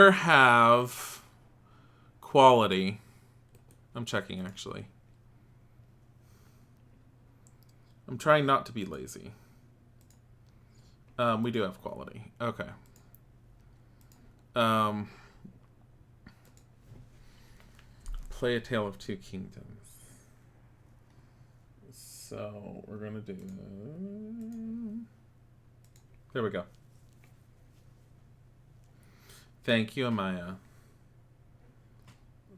have quality. I'm checking, actually. I'm trying not to be lazy. We do have quality. Okay. Play A Tale of Two Kingdoms. So, we're going to do... There we go. Thank you, Amaya.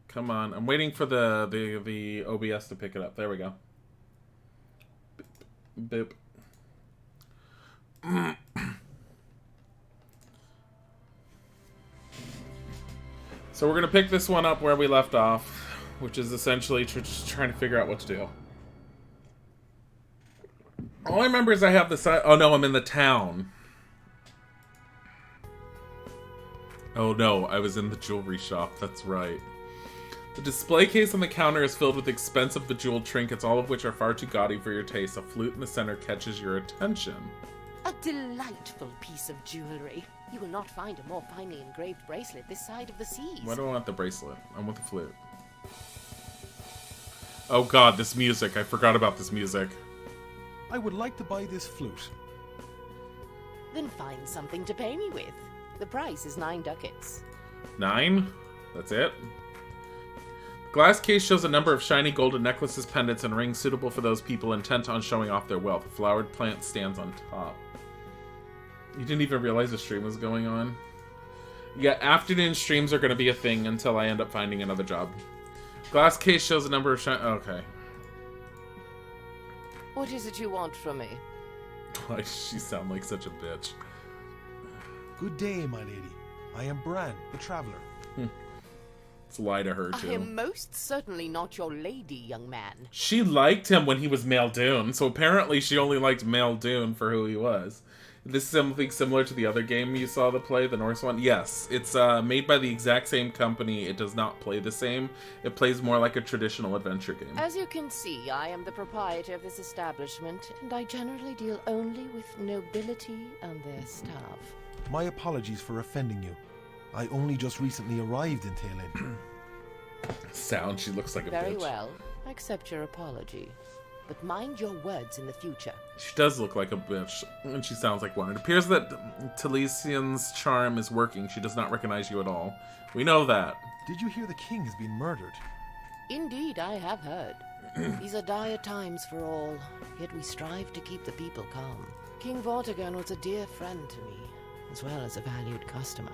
Come on. I'm waiting for the OBS to pick it up. There we go. Boop. Boop. So we're going to pick this one up where we left off, which is essentially just trying to figure out what to do. All I remember is I have the side... Oh, no, I'm in the town. Oh, no, I was in the jewelry shop. That's right. The display case on the counter is filled with expensive bejeweled trinkets, all of which are far too gaudy for your taste. A flute in the center catches your attention. A delightful piece of jewelry. You will not find a more finely engraved bracelet this side of the seas. Why do I want the bracelet? I want the flute. Oh god, this music. I forgot about this music. I would like to buy this flute. Then find something to pay me with. The price is 9 ducats. 9? That's it? The glass case shows a number of shiny golden necklaces, pendants, and rings suitable for those people intent on showing off their wealth. A flowered plant stands on top. You didn't even realize the stream was going on? Yeah, afternoon streams are going to be a thing until I end up finding another job. Glass case shows a number of shiny... Okay. What is it you want from me? Why does she sound like such a bitch? Good day, my lady. I am Bran, the traveler. Let's lie to her, too. I am most certainly not your lady, young man. She liked him when he was Maldoun, so apparently she only liked Maldoun for who he was. This is something similar to the other game you saw the play, the Norse one? Yes, it's made by the exact same company. It does not play the same. It plays more like a traditional adventure game. As you can see, I am the proprietor of this establishment, and I generally deal only with nobility and their staff. My apologies for offending you. I only just recently arrived in Tailin. Sound, she looks like a bitch. Very well. I accept your apology. But mind your words in the future. She does look like a bitch, and she sounds like one. It appears that Talisian's charm is working. She does not recognize you at all. We know that. Did you hear the king has been murdered? Indeed, I have heard. These are dire times for all, yet we strive to keep the people calm. King Vortigern was a dear friend to me, as well as a valued customer.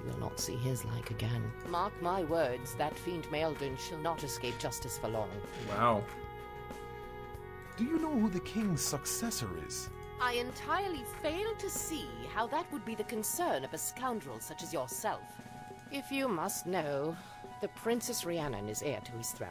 You will not see his like again. Mark my words, that fiend Maelden shall not escape justice for long. Wow. Do you know who the king's successor is? I entirely fail to see how that would be the concern of a scoundrel such as yourself. If you must know, the Princess Rhiannon is heir to his throne.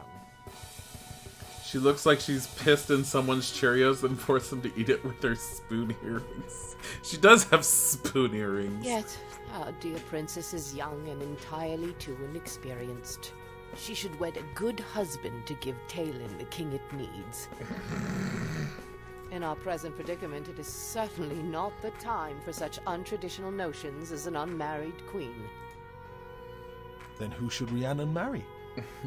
She looks like she's pissed in someone's Cheerios and forced them to eat it with her spoon earrings. She does have spoon earrings. Yet, our dear princess is young and entirely too inexperienced. She should wed a good husband to give Tailin the king it needs. In our present predicament, it is certainly not the time for such untraditional notions as an unmarried queen. Then who should Rhiannon marry?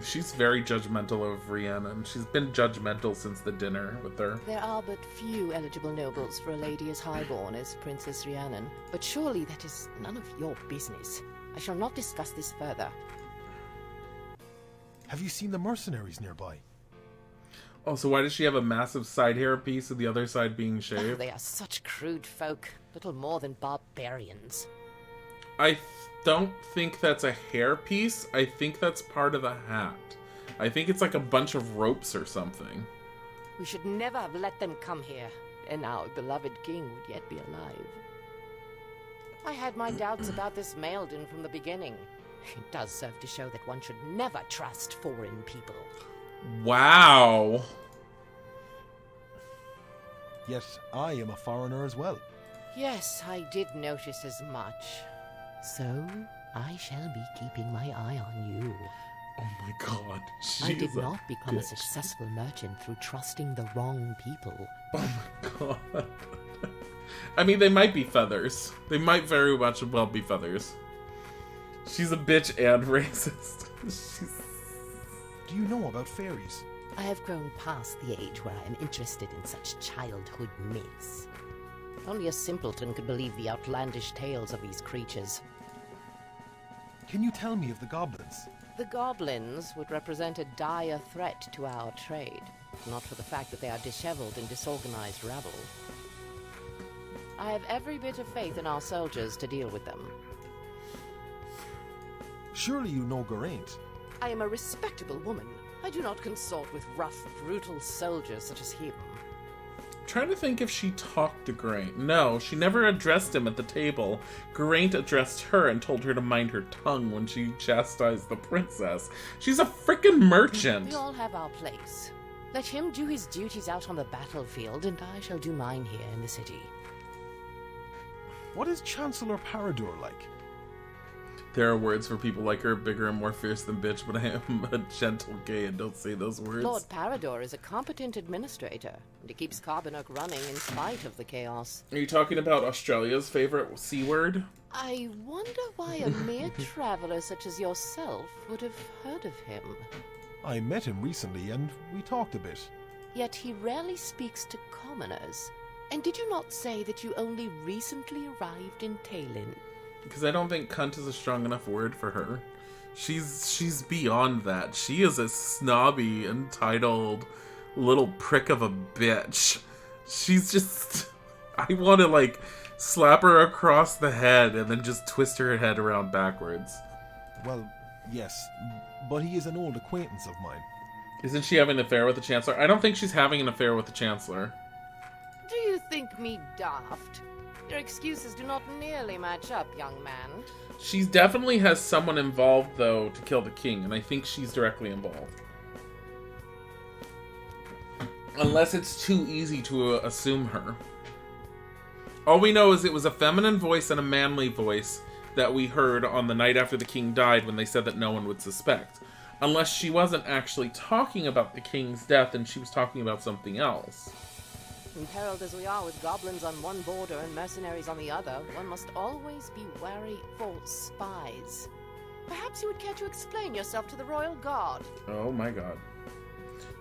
She's very judgmental of Rhiannon. She's been judgmental since the dinner with her. There are but few eligible nobles for a lady as highborn as Princess Rhiannon, but surely that is none of your business. I shall not discuss this further. Have you seen the mercenaries nearby? Oh, so why does she have a massive side hair piece and the other side being shaved? They are such crude folk, little more than barbarians. I don't think that's a hair piece. I think that's part of the hat. I think it's like a bunch of ropes or something. We should never have let them come here, and our beloved king would yet be alive. I had my doubts about this Maelden from the beginning. It does serve to show that one should never trust foreign people. Wow. Yet I am a foreigner as well. Yes, I did notice as much. So, I shall be keeping my eye on you. Oh my god. I did not become a successful merchant through trusting the wrong people. Oh my god. I mean, they might be feathers. They might very much well be feathers. She's a bitch and racist. Do you know about fairies? I have grown past the age where I am interested in such childhood myths. Only a simpleton could believe the outlandish tales of these creatures. Can you tell me of the goblins? The goblins would represent a dire threat to our trade, not for the fact that they are disheveled and disorganized rabble. I have every bit of faith in our soldiers to deal with them. Surely you know Geraint. I am a respectable woman. I do not consort with rough, brutal soldiers such as him. Trying to think if she talked to Geraint. No, she never addressed him at the table. Geraint addressed her and told her to mind her tongue when she chastised the princess. She's a frickin' merchant. We all have our place. Let him do his duties out on the battlefield, and I shall do mine here in the city. What is Chancellor Parador like? There are words for people like her, bigger and more fierce than bitch, but I am a gentle gay and don't say those words. Lord Parador is a competent administrator, and he keeps Carbonok running in spite of the chaos. Are you talking about Australia's favorite C word? I wonder why a mere traveler such as yourself would have heard of him. I met him recently and we talked a bit. Yet he rarely speaks to commoners. And did you not say that you only recently arrived in Talin? Because I don't think cunt is a strong enough word for her. She's beyond that. She is a snobby, entitled little prick of a bitch. She's just... I want to, like, slap her across the head and then just twist her head around backwards. Well, yes, but he is an old acquaintance of mine. Isn't she having an affair with the Chancellor? I don't think she's having an affair with the Chancellor. Do you think me daft? Your excuses do not nearly match up, young man. She definitely has someone involved, though, to kill the king, and I think she's directly involved. Unless it's too easy to assume her. All we know is it was a feminine voice and a manly voice that we heard on the night after the king died when they said that no one would suspect. Unless she wasn't actually talking about the king's death and she was talking about something else. Imperiled as we are with goblins on one border and mercenaries on the other, one must always be wary for spies. Perhaps you would care to explain yourself to the royal guard. Oh my god.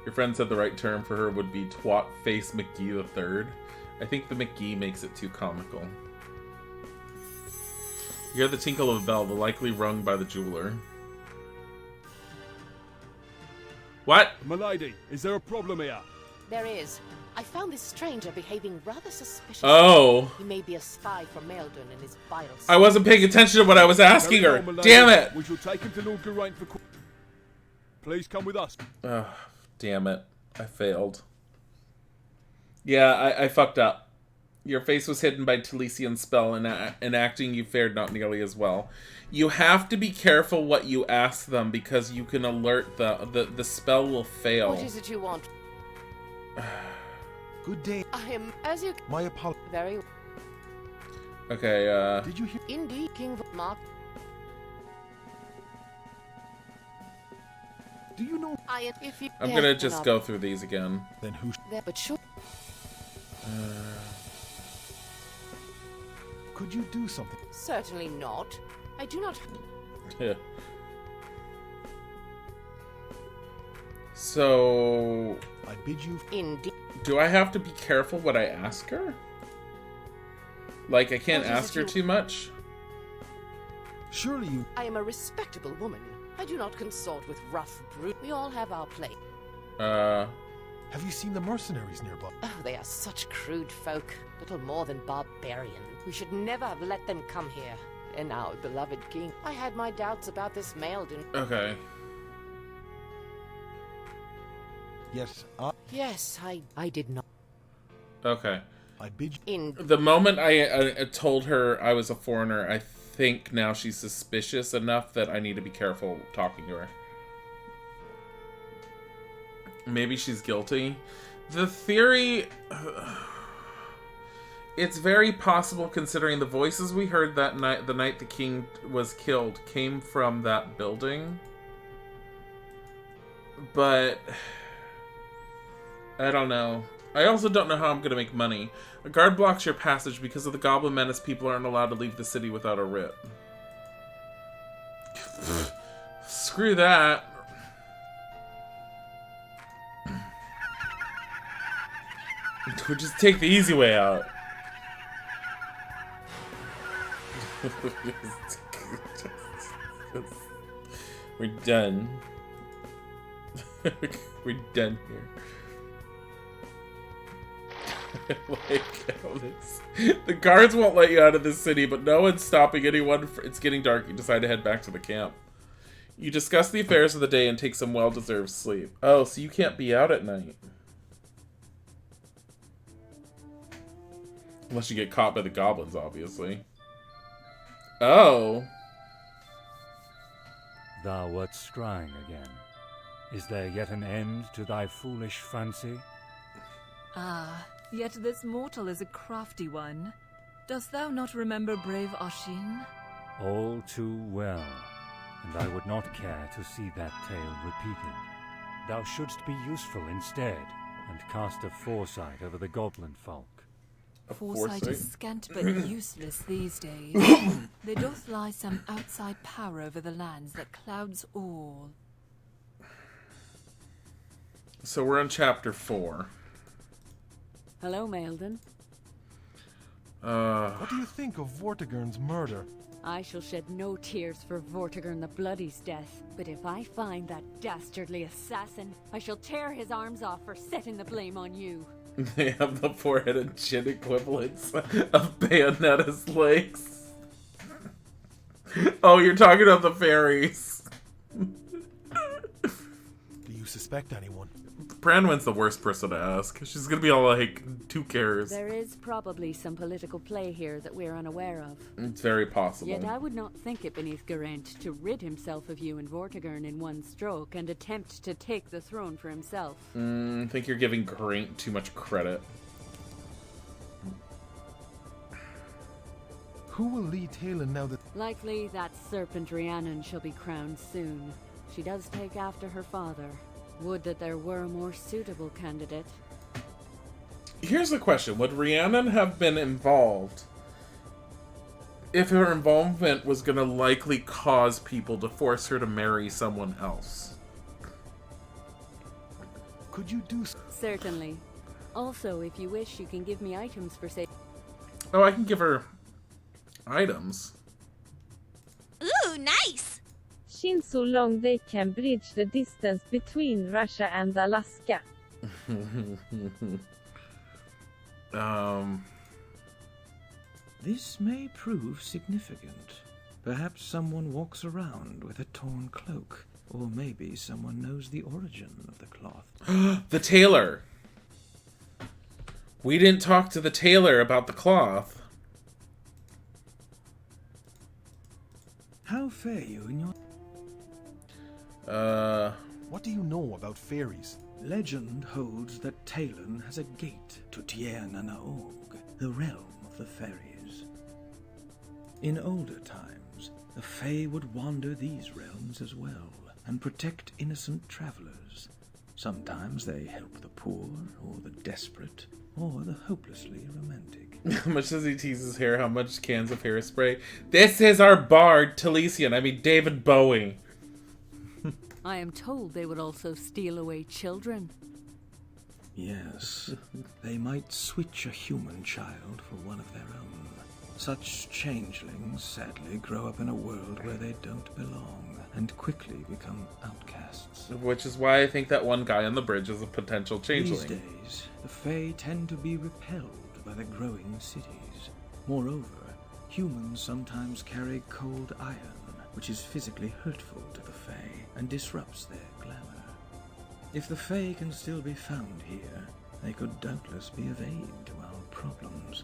Your friend said the right term for her would be twat face McGee III. I think the McGee makes it too comical. You hear the tinkle of a bell, the likely rung by the jeweler. What? Milady, is there a problem here? There is. I found this stranger behaving rather suspiciously. Oh. He may be a spy from Maelden and is vile. I wasn't paying attention to what I was asking her. Very well, Damn it! We shall take him to Lord Geraint for... Please come with us. Oh, damn it. I failed. Yeah, I fucked up. Your face was hidden by Talisian's spell, and in acting you fared not nearly as well. You have to be careful what you ask them, because you can alert the spell will fail. What is it you want? Good day. I am, as you... My apologies. Very... Okay, Did you hear? Indeed, King Mark. Do you know? If you... I'm gonna just go through these again. Then who? There, but sure. Could you do something? Certainly not. I do not... Yeah. So... I bid you. Indeed. Do I have to be careful what I ask her? Like, I can't What is ask it her you- too much? Surely you. I am a respectable woman. I do not consort with rough brute. We all have our place. Have you seen the mercenaries nearby? Oh, they are such crude folk. Little more than barbarian. We should never have let them come here. And our beloved king. I had my doubts about this Maelden. Okay. Yes, Yes, I did not. Okay. I bid you. In The moment I told her I was a foreigner, I think now she's suspicious enough that I need to be careful talking to her. Maybe she's guilty. The theory... It's very possible, considering the voices we heard that night, the night the king was killed, came from that building. But... I don't know. I also don't know how I'm gonna make money. A guard blocks your passage because of the goblin menace. People aren't allowed to leave the city without a writ. Screw that. We'll just take the easy way out. We're done. We're done here. Like all this. The guards won't let you out of the city, but no one's stopping anyone. It's getting dark. You decide to head back to the camp. You discuss the affairs of the day and take some well-deserved sleep. Oh, so you can't be out at night. Unless you get caught by the goblins, obviously. Oh. Thou wert scrying again. Is there yet an end to thy foolish fancy? Ah, yet this mortal is a crafty one. Dost thou not remember brave Oshin? All too well, and I would not care to see that tale repeated. Thou shouldst be useful instead, and cast a foresight over the goblin folk. Foresight is scant but useless these days. There doth lie some outside power over the lands that clouds all. So we're on chapter 4. Hello, Maelden. What do you think of Vortigern's murder? I shall shed no tears for Vortigern the Bloody's death, but if I find that dastardly assassin, I shall tear his arms off for setting the blame on you. They have the four-headed chin equivalents of Bayonetta's legs. Oh, you're talking about the fairies. Do you suspect anyone? Branwen's the worst person to ask. She's gonna be all like, who cares? There is probably some political play here that we're unaware of. It's very possible. Yet I would not think it beneath Geraint to rid himself of you and Vortigern in one stroke and attempt to take the throne for himself. I think you're giving Geraint too much credit. Who will lead Talon now that... Likely that serpent Rhiannon shall be crowned soon. She does take after her father. Would that there were a more suitable candidate. Here's the question. Would Rhiannon have been involved if her involvement was going to likely cause people to force her to marry someone else? Could you do... Certainly. Also, if you wish, you can give me items for sale. Oh, I can give her items. Ooh, nice! Seen so long they can bridge the distance between Russia and Alaska. This may prove significant. Perhaps someone walks around with a torn cloak, or maybe someone knows the origin of the cloth. The tailor! We didn't talk to the tailor about the cloth. How fare you in your... What do you know about fairies? Legend holds that Talon has a gate to Tierra Naog, the realm of the fairies. In older times, the Fae would wander these realms as well, and protect innocent travelers. Sometimes they help the poor, or the desperate, or the hopelessly romantic. How much does he tease his hair? How much cans of hairspray? This is our bard, Talesian. I mean, David Bowie. I am told they would also steal away children. Yes, they might switch a human child for one of their own. Such changelings sadly grow up in a world where they don't belong, and quickly become outcasts. Which is why I think that one guy on the bridge is a potential changeling. These days, the Fae tend to be repelled by the growing cities. Moreover, humans sometimes carry cold iron, which is physically hurtful to the Fae and disrupts their glamour. If the Fae can still be found here, they could doubtless be of aid to our problems.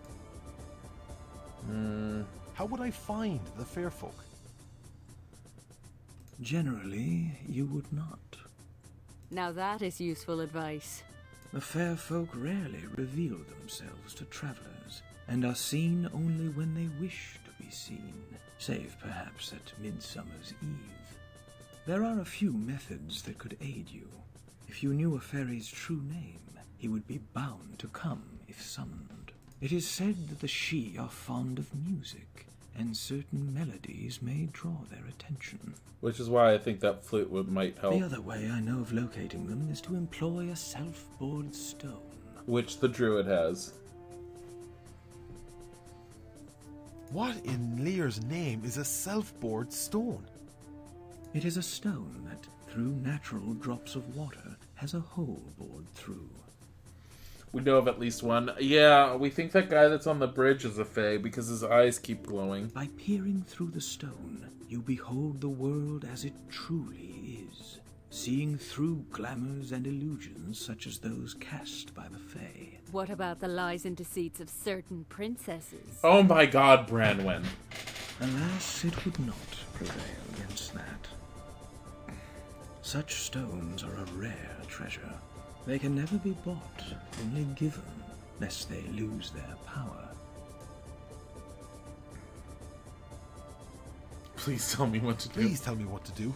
How would I find the fair folk? Generally, you would not. Now that is useful advice. The fair folk rarely reveal themselves to travelers, and are seen only when they wish to be seen, save perhaps at Midsummer's Eve. There are a few methods that could aid you. If you knew a fairy's true name, he would be bound to come if summoned. It is said that the Sidhe are fond of music, and certain melodies may draw their attention. Which is why I think that flute might help. The other way I know of locating them is to employ a self-bored stone. Which the druid has. What in Lear's name is a self-bored stone? It is a stone that, through natural drops of water, has a hole bored through. We know of at least one. Yeah, we think that guy that's on the bridge is a fae because his eyes keep glowing. By peering through the stone, you behold the world as it truly is, seeing through glamours and illusions such as those cast by the fae. What about the lies and deceits of certain princesses? Oh my god, Branwen. Alas, it would not prevail against that. Such stones are a rare treasure. They can never be bought, only given, lest they lose their power. Please tell me what to do. Please tell me what to do.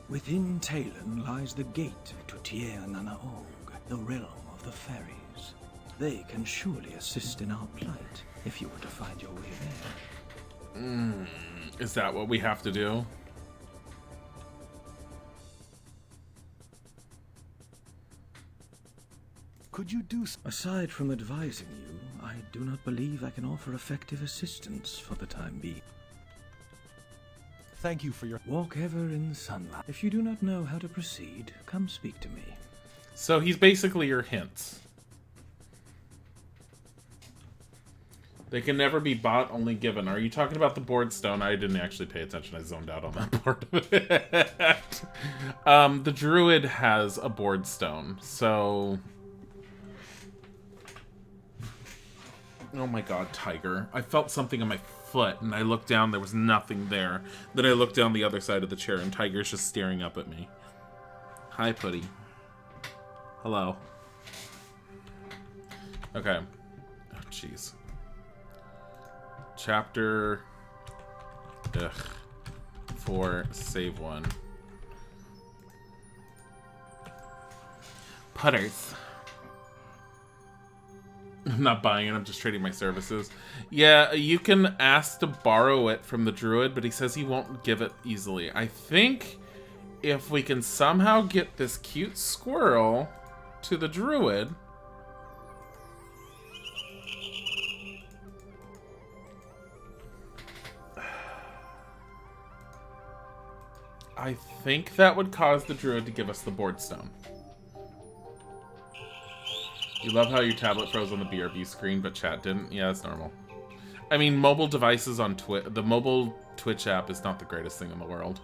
Within Talon lies the gate to Tier-Nana-Og, the realm of the fairies. They can surely assist in our plight, if you were to find your way there. Is that what we have to do? Could you do Aside from advising you, I do not believe I can offer effective assistance for the time being. Thank you for your... Walk ever in sunlight. If you do not know how to proceed, come speak to me. So he's basically your hints. They can never be bought, only given. Are you talking about the board stone? I didn't actually pay attention. I zoned out on that part of it. The druid has a board stone, so... Oh my god, tiger. I felt something on my foot, and I looked down, there was nothing there. Then I looked down the other side of the chair, and Tiger's just staring up at me. Hi, Putty. Hello. Okay. Oh, jeez. Chapter... 4, save 1. Putters. I'm not buying it, I'm just trading my services. Yeah, you can ask to borrow it from the druid, but he says he won't give it easily. I think if we can somehow get this cute squirrel to the druid... I think that would cause the druid to give us the board stone. You love how your tablet froze on the BRB screen, but chat didn't? Yeah, that's normal. I mean, mobile devices on Twitch... The mobile Twitch app is not the greatest thing in the world.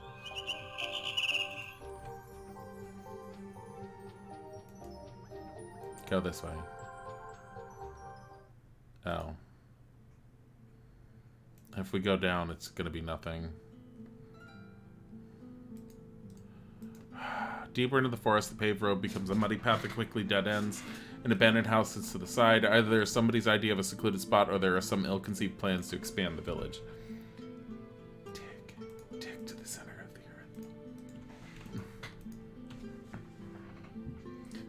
Go this way. Oh. If we go down, it's gonna be nothing. Deeper into the forest, the paved road becomes a muddy path that quickly dead ends. An abandoned house sits to the side. Either there is somebody's idea of a secluded spot, or there are some ill-conceived plans to expand the village. Dig to the center of the earth.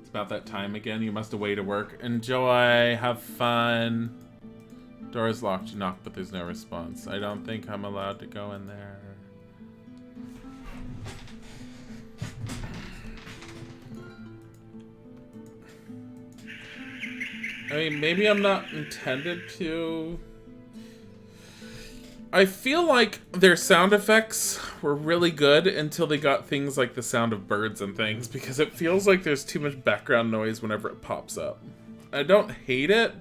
It's about that time again. You must away to work. Enjoy. Have fun. Door is locked. You knock, but there's no response. I don't think I'm allowed to go in there. I mean, maybe I'm not intended to... I feel like their sound effects were really good until they got things like the sound of birds and things, because it feels like there's too much background noise whenever it pops up. I don't hate it,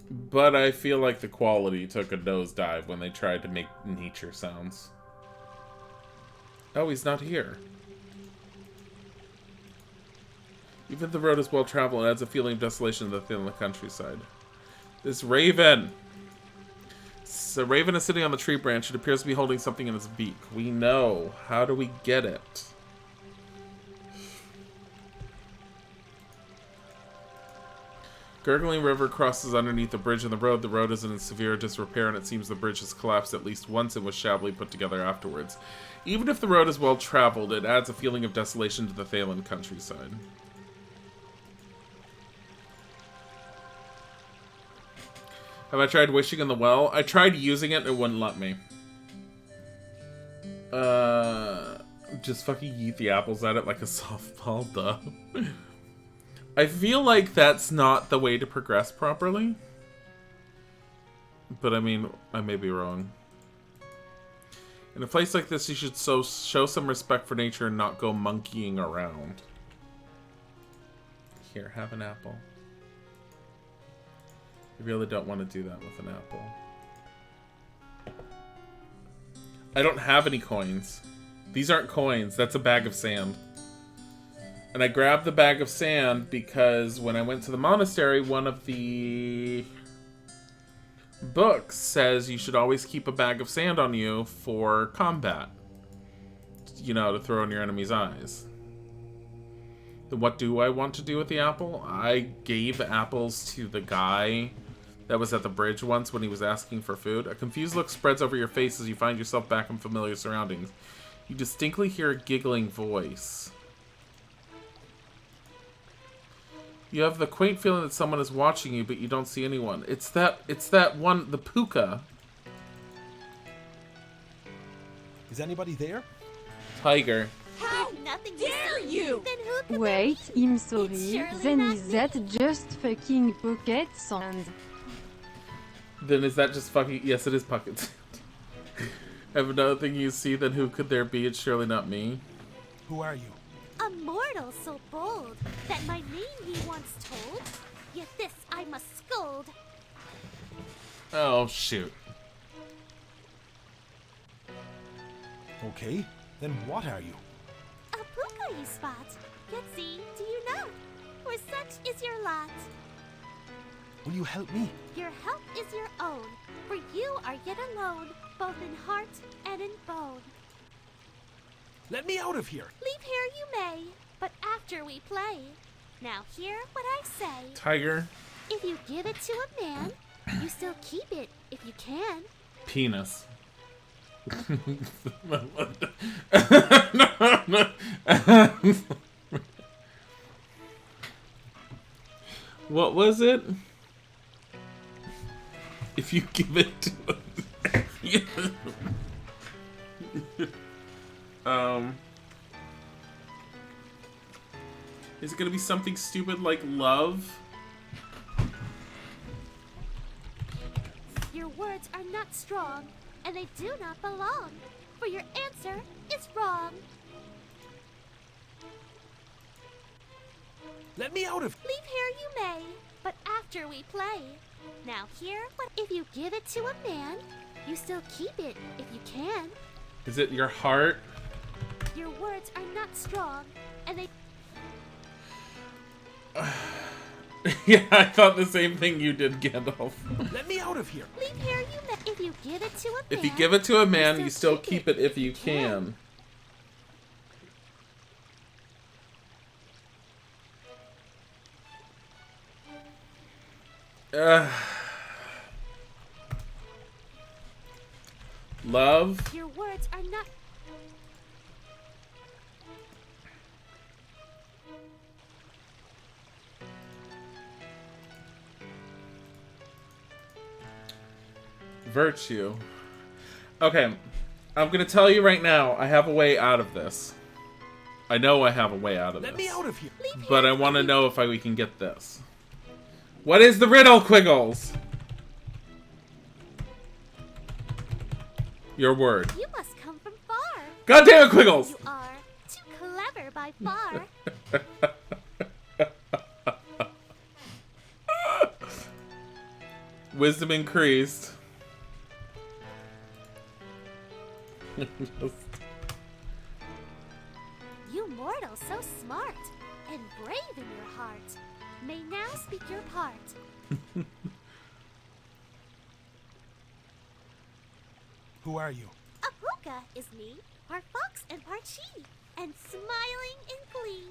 but I feel like the quality took a nosedive when they tried to make nature sounds. Oh, he's not here. Even if the road is well traveled, it adds a feeling of desolation to the countryside. This raven! So raven is sitting on the tree branch. It appears to be holding something in its beak. We know. How do we get it? Gurgling river crosses underneath the bridge and the road. The road is in severe disrepair, and it seems the bridge has collapsed at least once and was shabbily put together afterwards. Even if the road is well traveled, it adds a feeling of desolation to the Thalen countryside. Have I tried wishing in the well? I tried using it, and it wouldn't let me. Just fucking yeet the apples at it like a softball, duh. I feel like that's not the way to progress properly. But I mean, I may be wrong. In a place like this, you should show some respect for nature and not go monkeying around. Here, have an apple. You really don't want to do that with an apple. I don't have any coins. These aren't coins. That's a bag of sand. And I grabbed the bag of sand because when I went to the monastery, one of the books says you should always keep a bag of sand on you for combat. You know, to throw in your enemy's eyes. Then what do I want to do with the apple? I gave apples to the guy that was at the bridge once when he was asking for food. A confused look spreads over your face as you find yourself back in familiar surroundings. You distinctly hear a giggling voice. You have the quaint feeling that someone is watching you, but you don't see anyone. It's that one, the puka. Is anybody there? Tiger. How nothing dare you? Then who could Wait, I'm sorry. surely Then not is that just fucking pocket sand? Then is that just fucking... Yes, it is pocket sand. I have another thing you see, then who could there be? It's surely not me. Who are you? a mortal so bold that my name he once told? Yet this I must scold. Oh, shoot. Okay, then what are you? A puka you spot. Yet see, do you know? For such is your lot. Will you help me? Your help is your own, for you are yet alone, both in heart and in bone. Let me out of here! Leave here you may, but after we play. Now hear what I say. Tiger. If you give it to a man, you still keep it if you can. Penis. What was it? If you give it to is it gonna be something stupid like love? Your words are not strong, and they do not belong, for your answer is wrong. Let me out of... Leave here you may, but after we play. Now hear what if you give it to a man, you still keep it if you can. Is it your heart? Your words are not strong, and they... Yeah, I thought the same thing you did, Gandalf. Let me out of here. Leave here you may. If you give it to a man... If you give it to a man, you still keep it if you can. Love. Your words are not... Virtue. Okay, I'm gonna tell you right now, I have a way out of this. I know I have a way out of this. Let me out of here. But I want to know if we can get this. What is the riddle, Quiggles? Your word. You must come from far. God damn it, Quiggles! You are too clever by far. Wisdom increased. You mortal so smart and brave in your heart may now speak your part. Who are you? A puka is me, part fox and part she, and smiling in glee.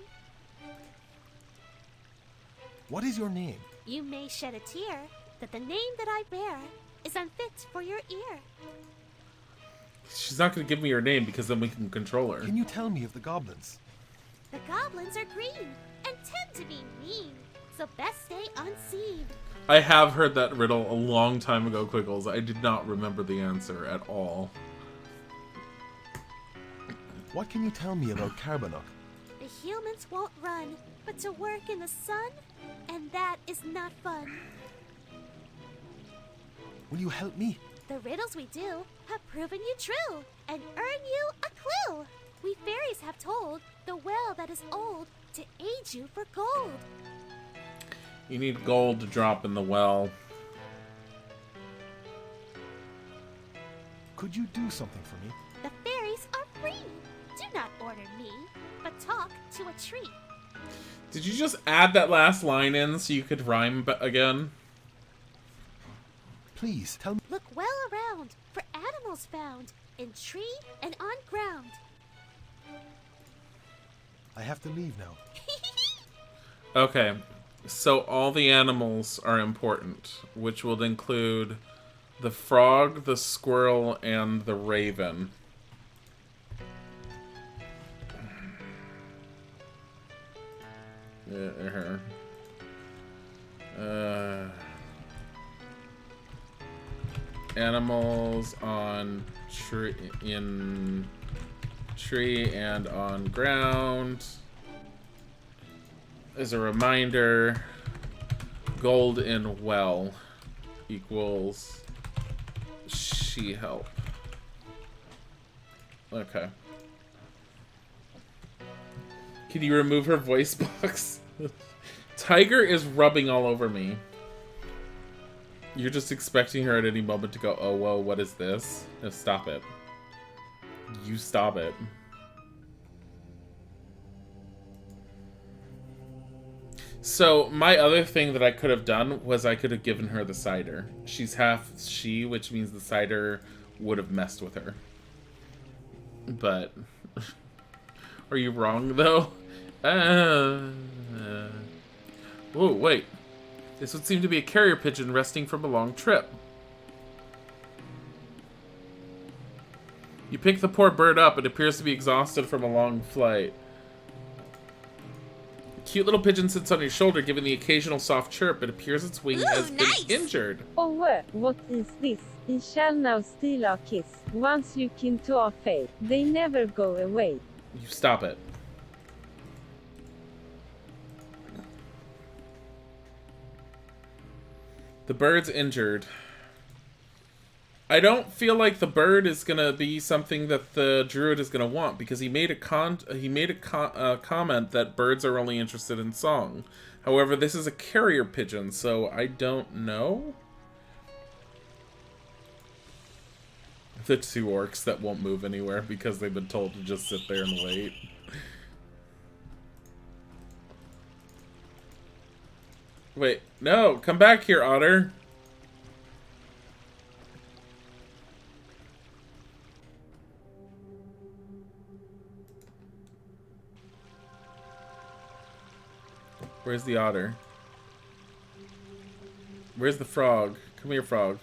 What is your name? You may shed a tear that the name that I bear is unfit for your ear. She's not going to give me her name because then we can control her. Can you tell me of the goblins? The goblins are green and tend to be mean, so best stay unseen. I have heard that riddle a long time ago, Quiggles. I did not remember the answer at all. What can you tell me about Carbonok? The humans won't run, but to work in the sun, and that is not fun. Will you help me? The riddles we do have proven you true, and earn you a clue. We fairies have told the well that is old to aid you for gold. You need gold to drop in the well. Could you do something for me? The fairies are free. Do not order me, but talk to a tree. Did you just add that last line in so you could rhyme again? Please, tell me. Look well around for animals found in tree and on ground. I have to leave now. Okay, so all the animals are important, which will include the frog, the squirrel, and the raven. Animals on tree and on ground. As a reminder, gold in well equals she help. Okay. Can you remove her voice box? Tiger is rubbing all over me. You're just expecting her at any moment to go, oh, whoa, what is this? No, stop it. You stop it. So, my other thing that I could have done was I could have given her the cider. She's half she, which means the cider would have messed with her. But, are you wrong, though? Whoa, wait. This would seem to be a carrier pigeon resting from a long trip. You pick the poor bird up. It appears to be exhausted from a long flight. A cute little pigeon sits on your shoulder, giving the occasional soft chirp. It appears its wing has been injured. Oh, what is this? He shall now steal our kiss. Once look into our face, they never go away. You stop it. The bird's injured. I don't feel like the bird is gonna be something that the druid is gonna want, because he made a comment that birds are only interested in song. However, this is a carrier pigeon, so I don't know. The two orcs that won't move anywhere because they've been told to just sit there and wait. Wait, no, come back here, Otter. Where's the otter? Where's the frog? Come here, frog.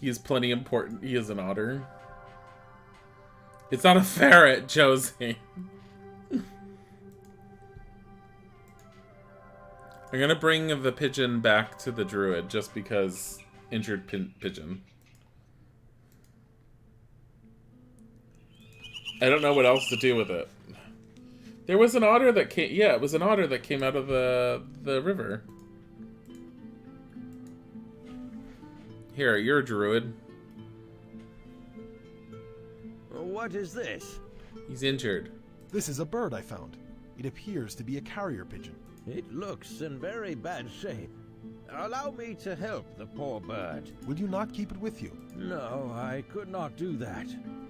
He is plenty important. He is an otter. It's not a ferret, Josie. I'm gonna bring the pigeon back to the druid just because injured pigeon. I don't know what else to do with it. There was an otter that came. Yeah, it was an otter that came out of the river. Here, you're a druid. What is this? He's injured. This is a bird I found. It appears to be a carrier pigeon. It looks in very bad shape. Allow me to help the poor bird. Will you not keep it with you? No, I could not do that.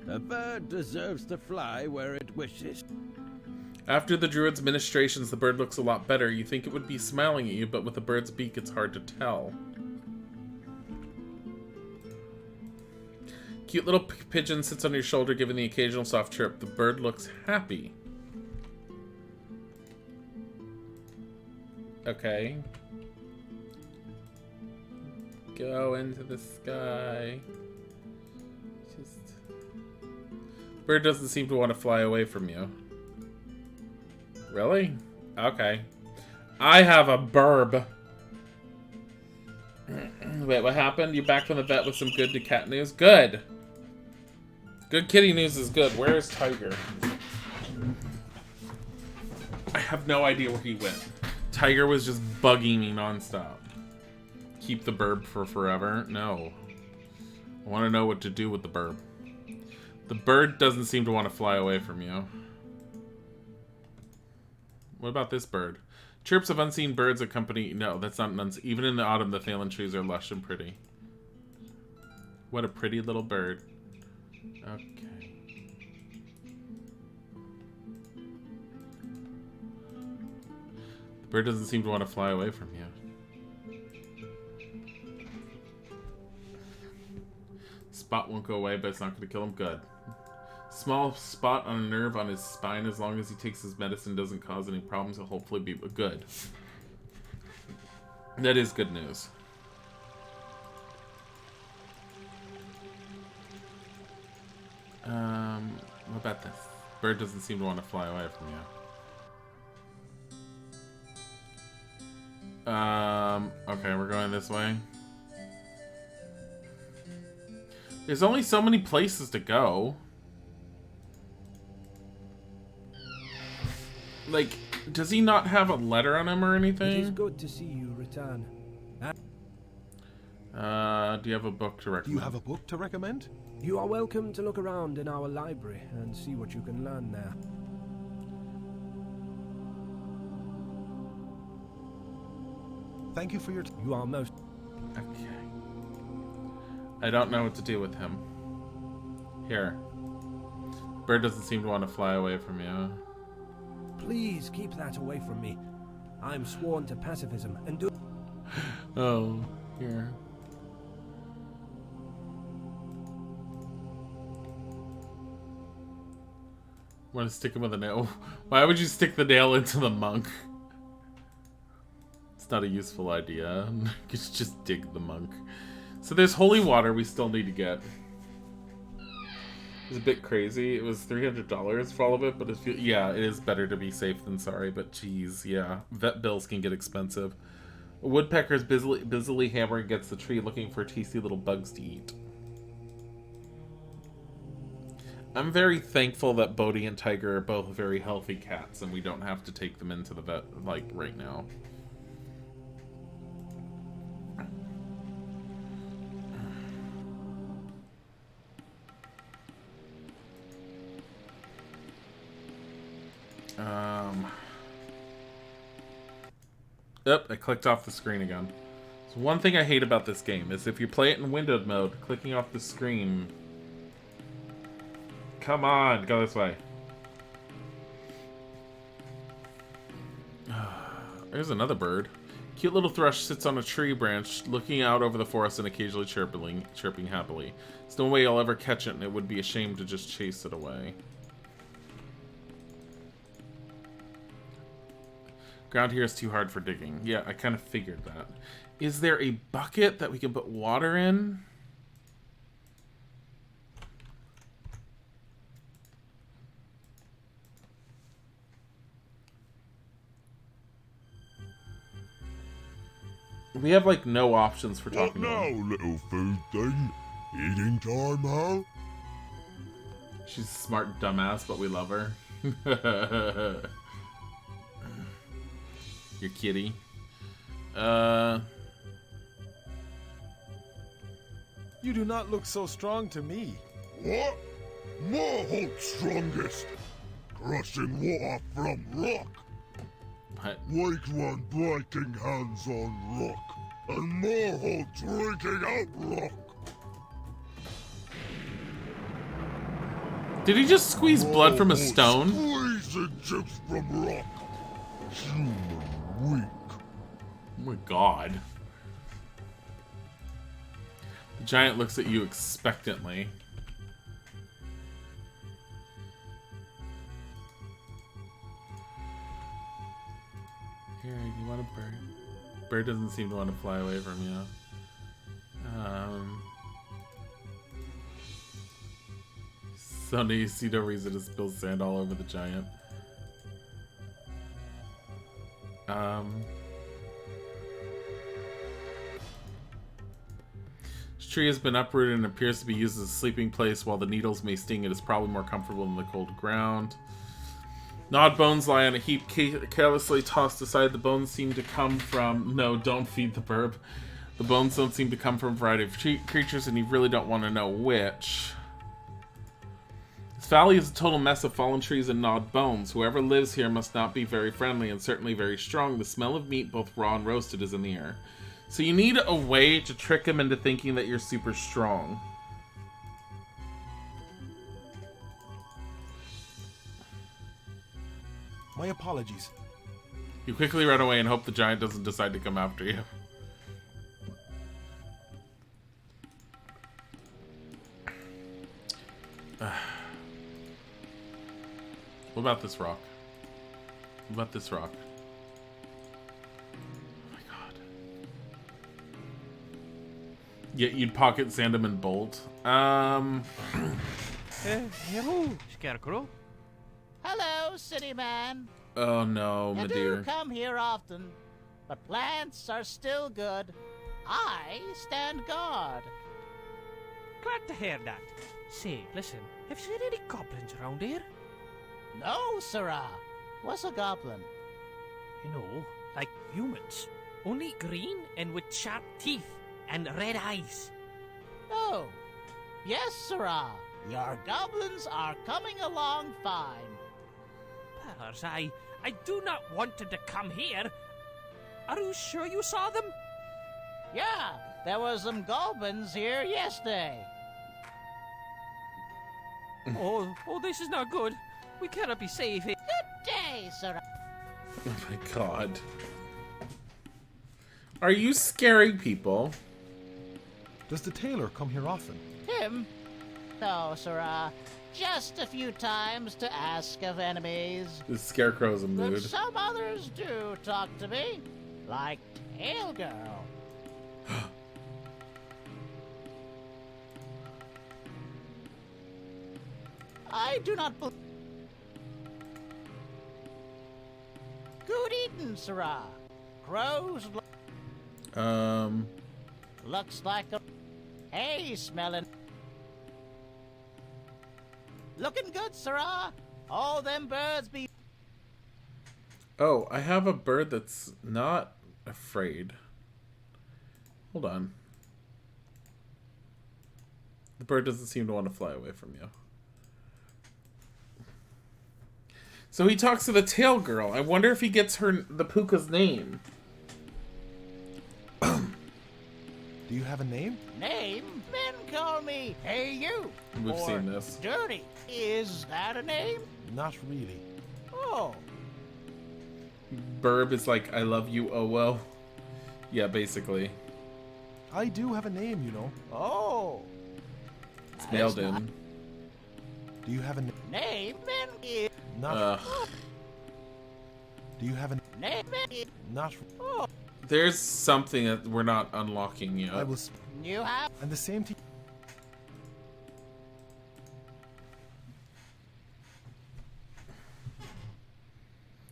A bird deserves to fly where it wishes. After the druid's ministrations, the bird looks a lot better. You think it would be smiling at you, but with the bird's beak, it's hard to tell. Cute little pigeon sits on your shoulder, giving the occasional soft chirp. The bird looks happy. Okay. Go into the sky. Just... Bird doesn't seem to want to fly away from you. Really? Okay. I have a burb. Wait, what happened? You back from the vet with some good new cat news? Good! Good kitty news is good. Where is Tiger? I have no idea where he went. Tiger was just bugging me nonstop. Keep the burb for forever? No. I want to know what to do with the burb. The bird doesn't seem to want to fly away from you. What about this bird? Chirps of unseen birds accompany... No, that's not an even in the autumn, the Thalen trees are lush and pretty. What a pretty little bird. Okay. The bird doesn't seem to want to fly away from you. Spot won't go away, but it's not going to kill him. Good. Small spot on a nerve on his spine. As long as he takes his medicine, doesn't cause any problems, he'll hopefully be good. That is good news. What about this? Bird doesn't seem to want to fly away from you. Okay, we're going this way. There's only so many places to go. Like, does he not have a letter on him or anything? It is good to see you return. Do you have a book to recommend? Do you have a book to recommend? You are welcome to look around in our library and see what you can learn there. Thank you for your You are most... Okay. I don't know what to do with him. Here. Bird doesn't seem to want to fly away from you. Please keep that away from me. I'm sworn to pacifism and do... Oh, here. Want to stick him with a nail? Why would you stick the nail into the monk? It's not a useful idea. You should just dig the monk. So there's holy water we still need to get. It's a bit crazy. It was $300 for all of it, but yeah, it is better to be safe than sorry. But geez, yeah, vet bills can get expensive. A woodpecker is busily hammering against the tree, looking for tasty little bugs to eat. I'm very thankful that Bodhi and Tiger are both very healthy cats, and we don't have to take them into the vet like right now. Yep, I clicked off the screen again. So one thing I hate about this game is if you play it in windowed mode, clicking off the screen... Come on, go this way. There's another bird. Cute little thrush sits on a tree branch, looking out over the forest and occasionally chirping happily. There's no way you'll ever catch it, and it would be a shame to just chase it away. Ground here is too hard for digging. Yeah, I kind of figured that. Is there a bucket that we can put water in? We have, like, no options for talking to him. What now, little food thing? Eating time, huh? She's a smart dumbass, but we love her. Your kitty. You do not look so strong to me. What? More hold strongest. Crushing water from rock. What? Weak one breaking hands on rock. And more hold drinking out rock. Did he just squeeze blood from a stone? Squeezing juice from rock. Human weak. Oh my god. The giant looks at you expectantly. Here, you want a bird? Bird doesn't seem to want to fly away from you. So you see no reason to spill sand all over the giant. tree has been uprooted and appears to be used as a sleeping place. While the needles may sting, it is probably more comfortable than the cold ground. Gnawed bones lie on a heap, carelessly tossed aside. The bones seem to come from... No, don't feed the burb. The bones don't seem to come from a variety of creatures, and you really don't want to know which. This valley is a total mess of fallen trees and gnawed bones. Whoever lives here must not be very friendly and certainly very strong. The smell of meat, both raw and roasted, is in the air. So you need a way to trick him into thinking that you're super strong. My apologies. You quickly run away and hope the giant doesn't decide to come after you. What about this rock? What about this rock? Oh my god. Yeah, you'd pocket Sandham and Bolt. Hello, Scarecrow. Hello, city man. Oh no, my I dear. do come here often, but plants are still good. I stand guard. Glad to hear that. Say, listen, have you seen any goblins around here? No, sirrah. What's a goblin? You know, like humans. Only green and with sharp teeth and red eyes. Oh, yes, sirrah. Your goblins are coming along fine. Pillars, I do not want them to come here. Are you sure you saw them? Yeah, there was some goblins here yesterday. oh, this is not good. We cannot be safe here. Good day, sirrah. Oh my god. Are you scaring people? Does the tailor come here often? Him? No, sirrah. Just a few times to ask of enemies. The scarecrow's a mood. But some others do talk to me, like Tail Girl. I do not believe. Good eating, sirrah. Crows. Looks like a hay smelling. Looking good, sirrah. All them birds be. Oh, I have a bird that's not afraid. Hold on. The bird doesn't seem to want to fly away from you. So he talks to the tail girl. I wonder if he gets the Puka's name. Do you have a name? Name? Men call me Hey You. We've or seen this. Dirty. Is that a name? Not really. Oh. Burb is like, I love you, oh well. Yeah, basically. I do have a name, you know. Oh. It's mailed in. Do you have a name? Men is not. Do you have a name? Not. Oh. There's something that we're not unlocking yet. I will. You have. And the same team.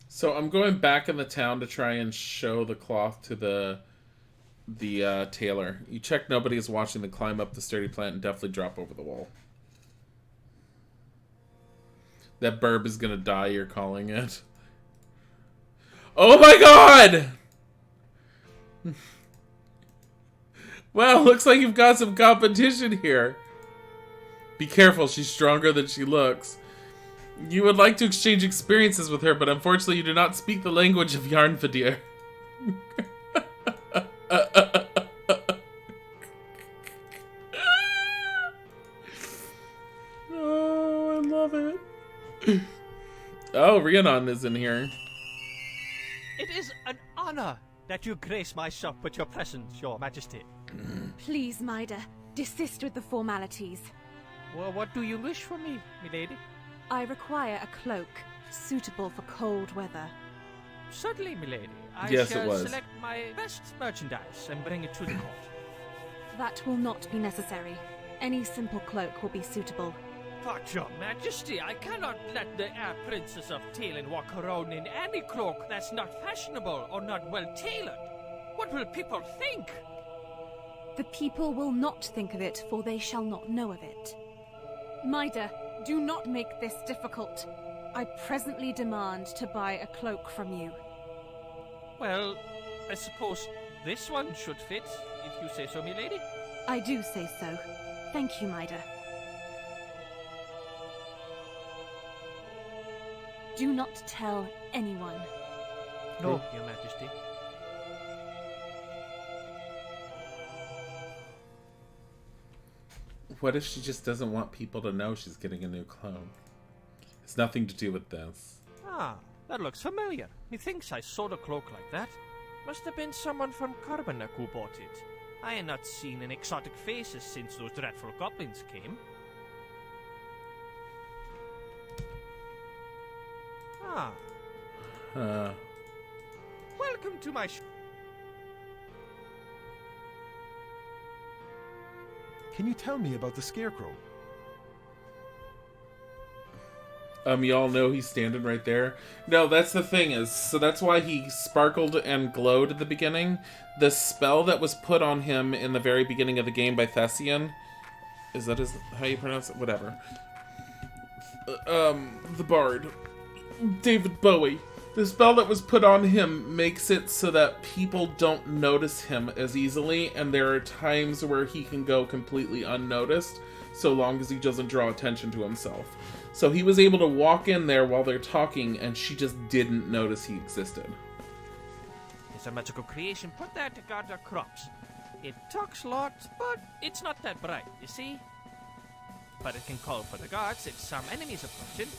So I'm going back in the town to try and show the cloth to the tailor. You check nobody is watching them climb up the sturdy plant and definitely drop over the wall. That burb is gonna die, you're calling it. Oh my god! Well, looks like you've got some competition here. Be careful, she's stronger than she looks. You would like to exchange experiences with her, but unfortunately you do not speak the language of Yarnfadir. Oh, I love it. Oh, Rhiannon is in here. It is an honor that you grace my shop with your presence, your majesty. Please, Maida, desist with the formalities. Well, what do you wish from me, milady? I require a cloak suitable for cold weather. Certainly, milady. I Yes, shall it was. select my best merchandise and bring it to the court. That will not be necessary. Any simple cloak will be suitable. But, your majesty, I cannot let the Air Princess of Talon walk around in any cloak that's not fashionable or not well tailored. What will people think? The people will not think of it, for they shall not know of it. Maida, do not make this difficult. I presently demand to buy a cloak from you. Well, I suppose this one should fit, if you say so, milady. I do say so. Thank you, Maida. Do not tell anyone. No, Your Majesty. What if she just doesn't want people to know she's getting a new clone? It's nothing to do with this. Ah, that looks familiar. Methinks I saw a cloak like that. Must have been someone from Carbonac who bought it. I had not seen any exotic faces since those dreadful goblins came. Ah. Welcome to my Can you tell me about the Scarecrow? Y'all know he's standing right there. No, that's the thing is, so that's why he sparkled and glowed at the beginning. The spell that was put on him in the very beginning of the game by Thessian, is that how you pronounce it? Whatever. The Bard. David Bowie. The spell that was put on him makes it so that people don't notice him as easily, and there are times where he can go completely unnoticed, so long as he doesn't draw attention to himself. So he was able to walk in there while they're talking, and she just didn't notice he existed. It's a magical creation put there to guard our crops. It talks lots, but it's not that bright, you see? But it can call for the guards if some enemies approaching,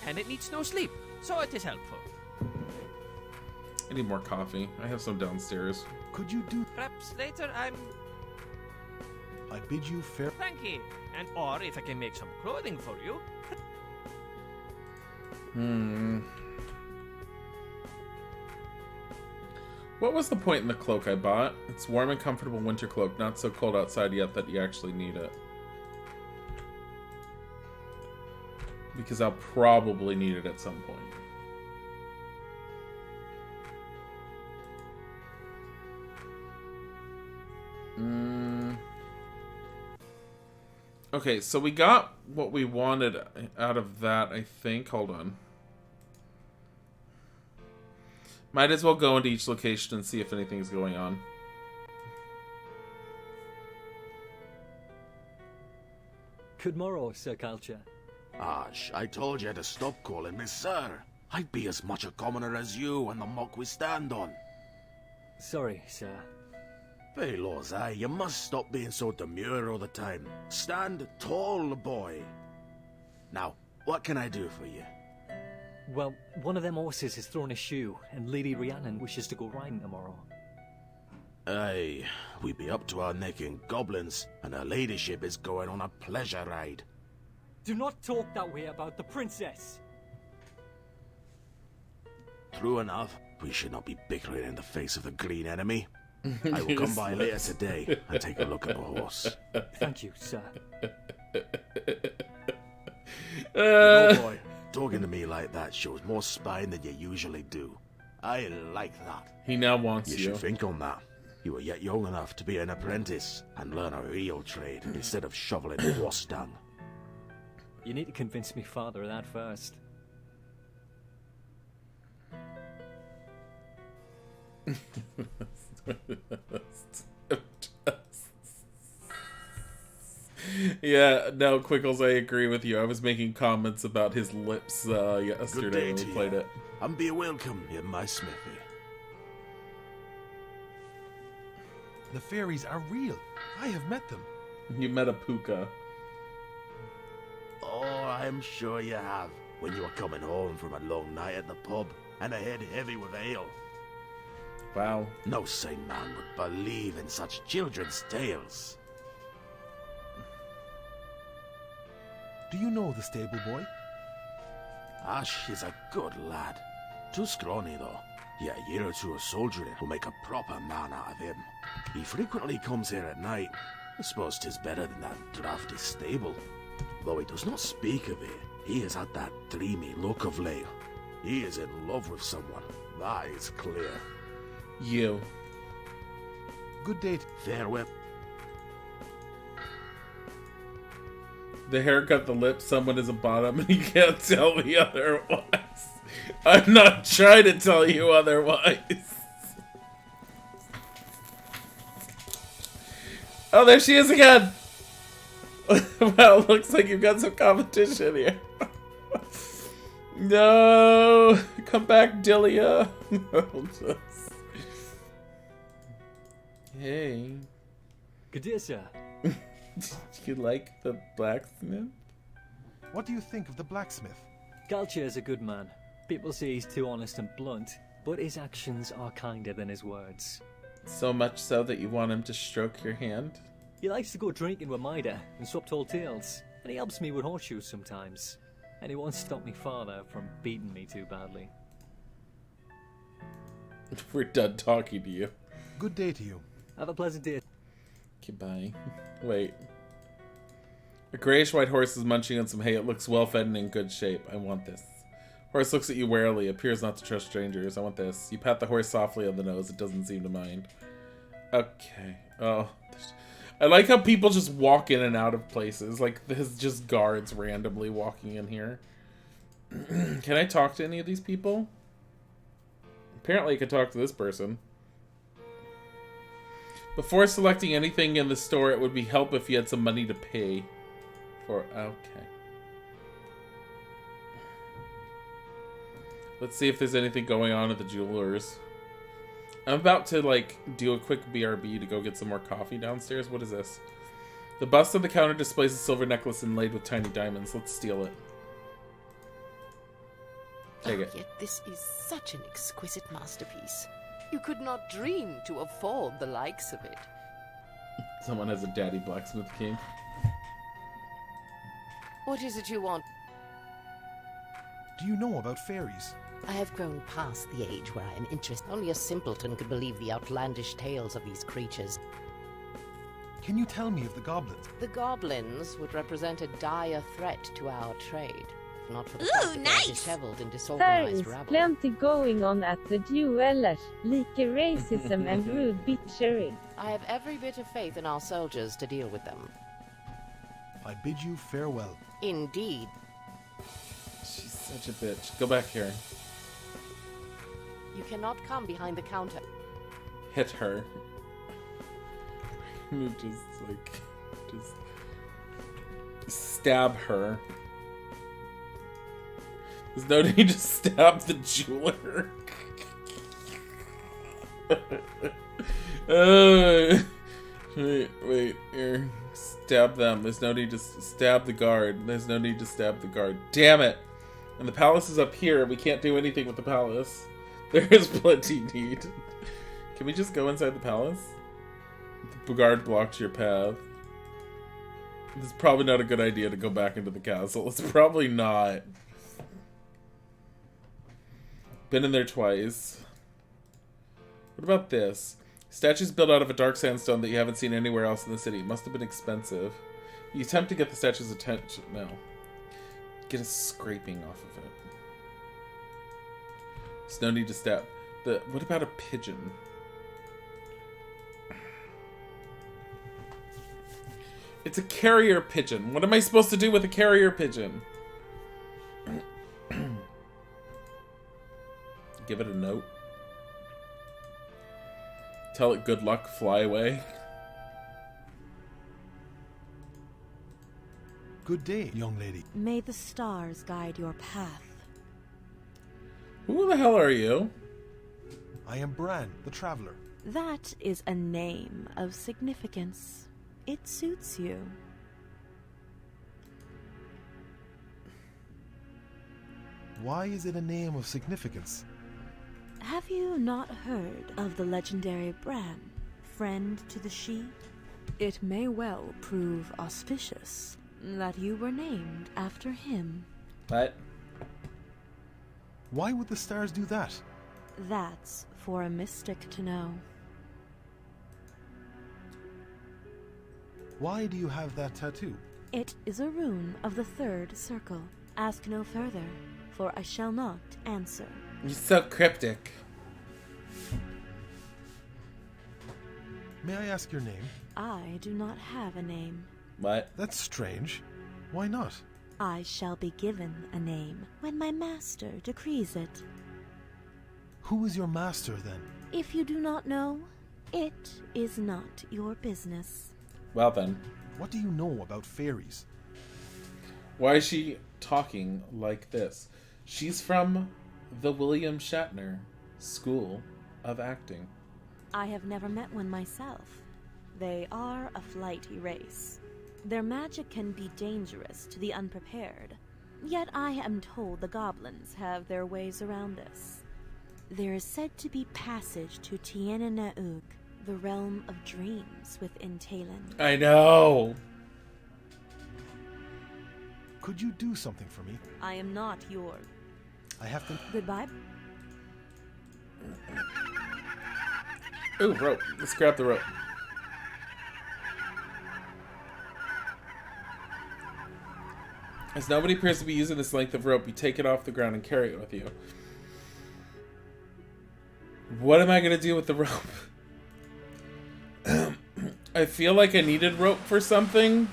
and it needs no sleep, so it is helpful. I need more coffee. I have some downstairs. Could you do... Perhaps later I bid you fair... Thank you. And or if I can make some clothing for you. What was the point in the cloak I bought? It's warm and comfortable winter cloak, not so cold outside yet that you actually need it. Because I'll probably need it at some point. Okay, so we got what we wanted out of that, I think. Hold on. Might as well go into each location and see if anything's going on. Good morrow, Sir Culture. Ash, I told you to stop calling me sir. I'd be as much a commoner as you and the muck we stand on. Sorry, sir. Velos, you must stop being so demure all the time. Stand tall, boy. Now, what can I do for you? Well, one of them horses has thrown a shoe, and Lady Rhiannon wishes to go riding tomorrow. Aye, we be up to our neck in goblins, and her ladyship is going on a pleasure ride. Do not talk that way about the princess! True enough, we should not be bickering in the face of the green enemy. I will come by later today and take a look at the horse. Thank you, sir. No, boy, talking to me like that shows more spine than you usually do. I like that. He now wants you. You should think on that. You are yet young enough to be an apprentice and learn a real trade instead of shoveling horse dung. You need to convince me father of that first. Yeah, no, Quickles, I agree with you. I was making comments about his lips yesterday when we played it. And be welcome in my smithy. The fairies are real. I have met them. You met a puka. Oh, I'm sure you have. When you were coming home from a long night at the pub and a head heavy with ale. Wow. No sane man would believe in such children's tales. Do you know the stable boy? Ash is a good lad. Too scrawny, though. Yet a year or two of soldiering will make a proper man out of him. He frequently comes here at night. I suppose 'tis better than that drafty stable. Though he does not speak of it, he has had that dreamy look of late. He is in love with someone. That is clear. You. Good date. Farewell. The haircut, the lips, someone is a bottom, and you can't tell me otherwise. I'm not trying to tell you otherwise. Oh, there she is again! Well, looks like you've got some competition here. No! Come back, Dilly. Hey. Good day, sir. Do you like the blacksmith? What do you think of the blacksmith? Galcher's a good man. People say he's too honest and blunt, but his actions are kinder than his words. So much so that you want him to stroke your hand? He likes to go drinking with Mida and swap tall tales, and he helps me with horseshoes sometimes. And he won't stop me father from beating me too badly. We're done talking to you. Good day to you. Have a pleasant day. Goodbye. Wait. A grayish-white horse is munching on some hay. It looks well-fed and in good shape. I want this. Horse looks at you warily. Appears not to trust strangers. I want this. You pat the horse softly on the nose. It doesn't seem to mind. Okay. Oh. I like how people just walk in and out of places. Like, there's just guards randomly walking in here. Can I talk to any of these people? Apparently I can talk to this person. Before selecting anything in the store, it would be help if you had some money to pay for. Okay. Let's see if there's anything going on at the jeweler's. I'm about to, like, do a quick BRB to go get some more coffee downstairs. What is this? The bust on the counter displays a silver necklace inlaid with tiny diamonds. Let's steal it. Take it. Yet this is such an exquisite masterpiece. You could not dream to afford the likes of it. Someone has a daddy blacksmith king. What is it you want? Do you know about fairies? I have grown past the age where I am interested. Only a simpleton could believe the outlandish tales of these creatures. Can you tell me of the goblins? The goblins would represent a dire threat to our trade. Not for the fact that they're disheveled and There disorganized is rabble. plenty going on at the jewelers, like racism and rude bitchery. I have every bit of faith in our soldiers to deal with them. I bid you farewell. Indeed. She's such a bitch. Go back here. You cannot come behind the counter. Hit her. just stab her. There's no need to stab the jeweler. Wait, here. Stab them. There's no need to stab the guard. There's no need to stab the guard. Damn it! And the palace is up here. We can't do anything with the palace. There is plenty need. Can we just go inside the palace? The guard blocked your path. It's probably not a good idea to go back into the castle. It's probably not. Been in there twice. What about this? Statues built out of a dark sandstone that you haven't seen anywhere else in the city. Must have been expensive. You attempt to get the statue's attention. No. Get a scraping off of it. There's no need to stab. What about a pigeon? It's a carrier pigeon. What am I supposed to do with a carrier pigeon? Give it a note. Tell it good luck, fly away. Good day, young lady. May the stars guide your path. Who the hell are you? I am Bran, the Traveler. That is a name of significance. It suits you. Why is it a name of significance? Have you not heard of the legendary Bran, friend to the sheep? It may well prove auspicious that you were named after him. What? Why would the stars do that? That's for a mystic to know. Why do you have that tattoo? It is a rune of the third circle. Ask no further, for I shall not answer. You're so cryptic. May I ask your name? I do not have a name. What? That's strange. Why not? I shall be given a name when my master decrees it. Who is your master, then? If you do not know, it is not your business. Well then. What do you know about fairies? Why is she talking like this? She's from the William Shatner School of Acting. I have never met one myself. They are a flighty race. Their magic can be dangerous to the unprepared. Yet I am told the goblins have their ways around this. There is said to be passage to Tienna-na-ug, the realm of dreams within Talon. I know! Could you do something for me? I am not your... I have to... Goodbye. Ooh, rope. Let's grab the rope. As nobody appears to be using this length of rope, you take it off the ground and carry it with you. What am I going to do with the rope? I feel like I needed rope for something,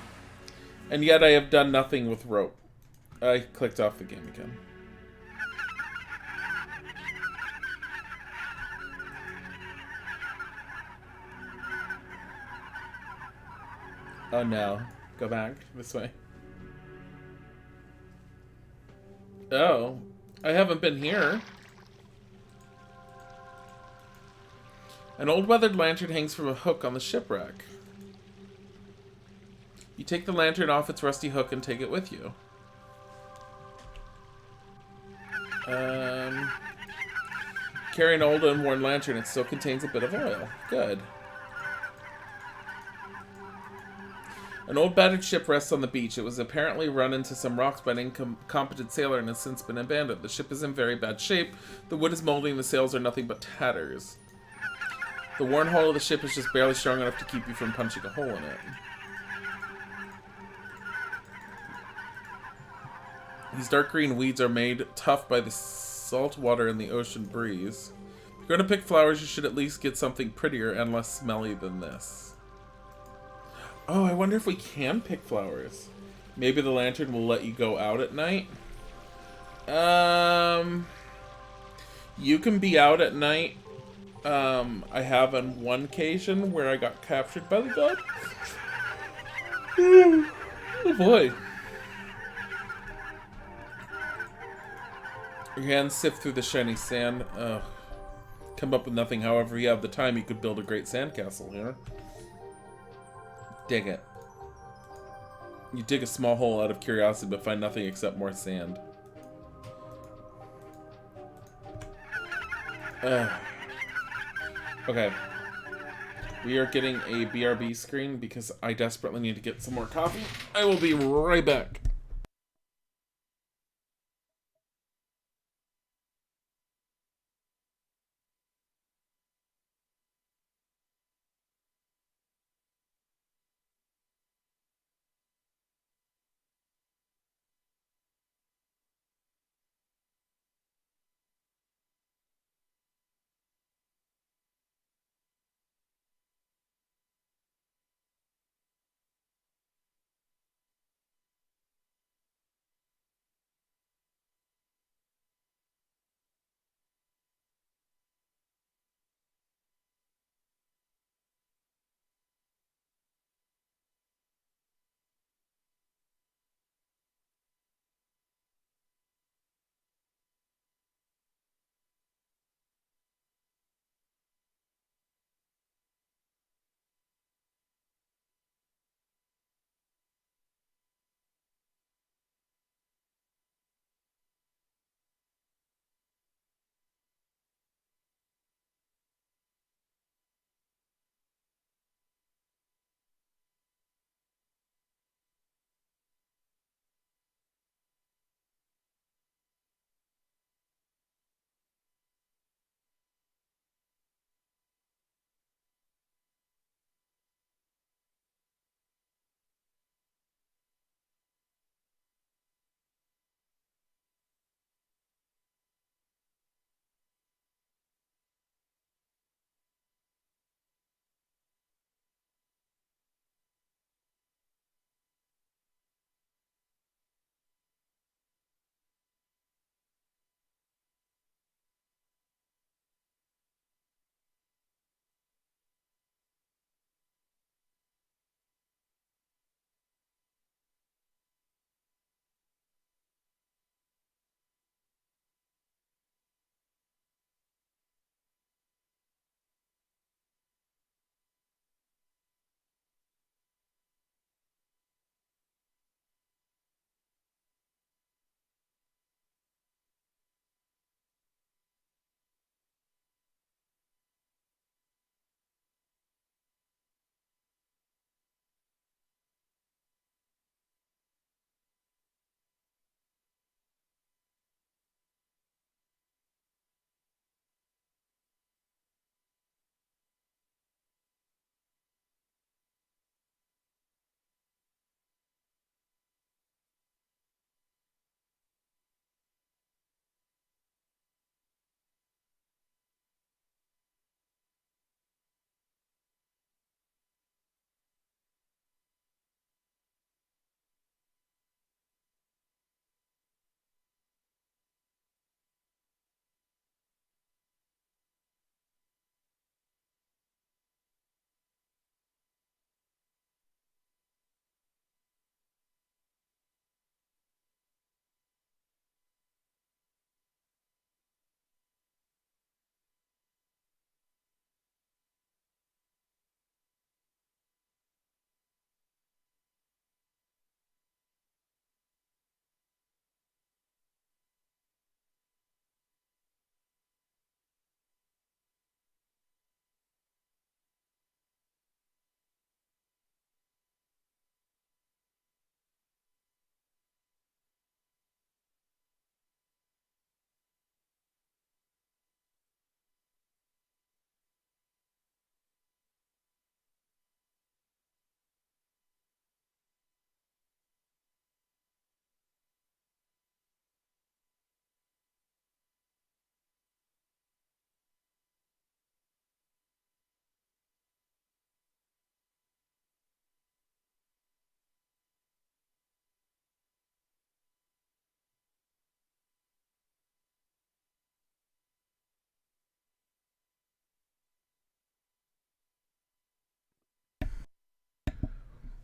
and yet I have done nothing with rope. I clicked off the game again. Oh no. Go back this way. Oh, I haven't been here. An old weathered lantern hangs from a hook on the shipwreck. You take the lantern off its rusty hook and take it with you. Carry an old and worn lantern. It still contains a bit of oil. Good. An old battered ship rests on the beach. It was apparently run into some rocks by an incompetent sailor and has since been abandoned. The ship is in very bad shape. The wood is molding. The sails are nothing but tatters. The worn hull of the ship is just barely strong enough to keep you from punching a hole in it. These dark green weeds are made tough by the salt water and the ocean breeze. If you're going to pick flowers, you should at least get something prettier and less smelly than this. Oh, I wonder if we can pick flowers. Maybe the lantern will let you go out at night. You can be out at night. I have on one occasion where I got captured by the god. Oh boy. Your hands sift through the shiny sand. Come up with nothing. However, you have the time, you could build a great sandcastle here. Dig it. You dig a small hole out of curiosity, but find nothing except more sand. Okay. We are getting a BRB screen because I desperately need to get some more coffee. I will be right back.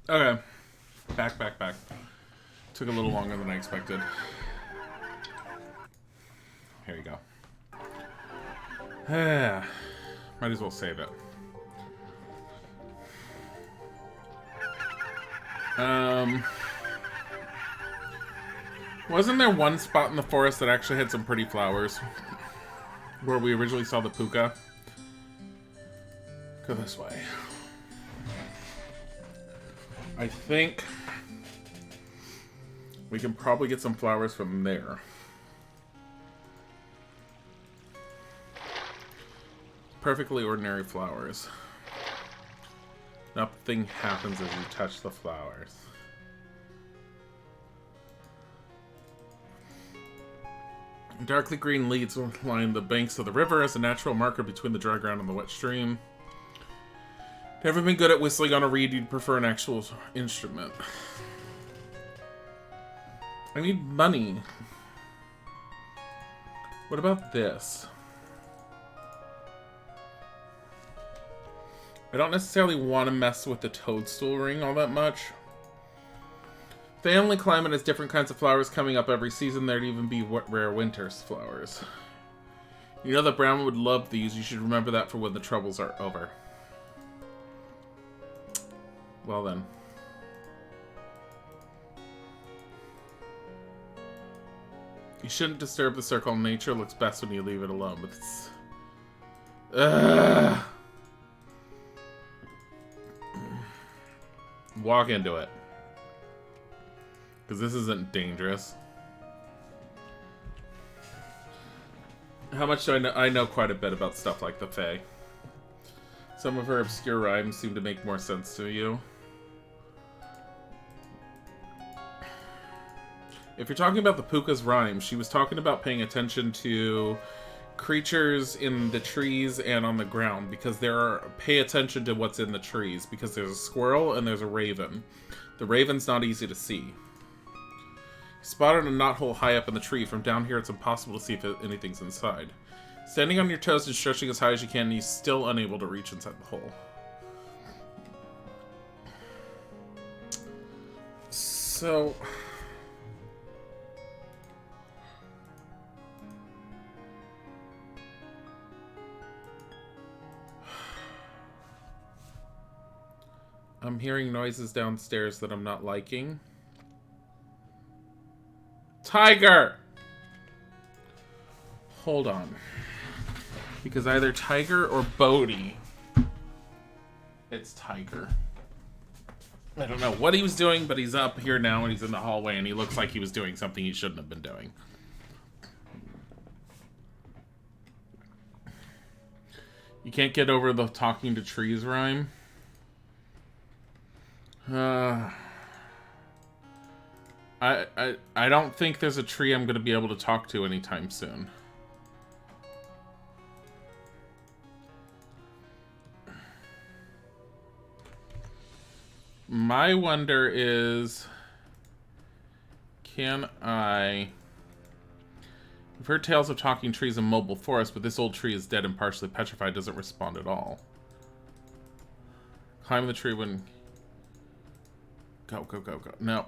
Okay. Back. Took a little longer than I expected. Here you go. Might as well save it. Wasn't there one spot in the forest that actually had some pretty flowers? Where we originally saw the puka? Go this way. I think we can probably get some flowers from there. Perfectly ordinary flowers. Nothing happens as you touch the flowers. Darkly green leaves line the banks of the river as a natural marker between the dry ground and the wet stream. Never been good at whistling on a reed, you'd prefer an actual instrument. I need money. What about this? I don't necessarily want to mess with the toadstool ring all that much. Family climate has different kinds of flowers coming up every season. There'd even be rare winter flowers. You know that Brown would love these. You should remember that for when the troubles are over. Well then. You shouldn't disturb the circle. Nature looks best when you leave it alone, but it's... Walk into it. Because this isn't dangerous. How much do I know? I know quite a bit about stuff like the Fae. Some of her obscure rhymes seem to make more sense to you. If you're talking about the Puka's rhyme, she was talking about paying attention to creatures in the trees and on the ground, because pay attention to what's in the trees, because there's a squirrel and there's a raven. The raven's not easy to see. Spotted a knothole high up in the tree. From down here, it's impossible to see if anything's inside. Standing on your toes and stretching as high as you can, you're still unable to reach inside the hole. So... I'm hearing noises downstairs that I'm not liking. Tiger! Hold on. Because either Tiger or Bodhi. It's Tiger. I don't know what he was doing, but he's up here now and he's in the hallway and he looks like he was doing something he shouldn't have been doing. You can't get over the talking to trees rhyme. I don't think there's a tree I'm going to be able to talk to anytime soon. My wonder is, can I... I've heard tales of talking trees in mobile forests, but this old tree is dead and partially petrified, doesn't respond at all. Climb the tree when... Go. No.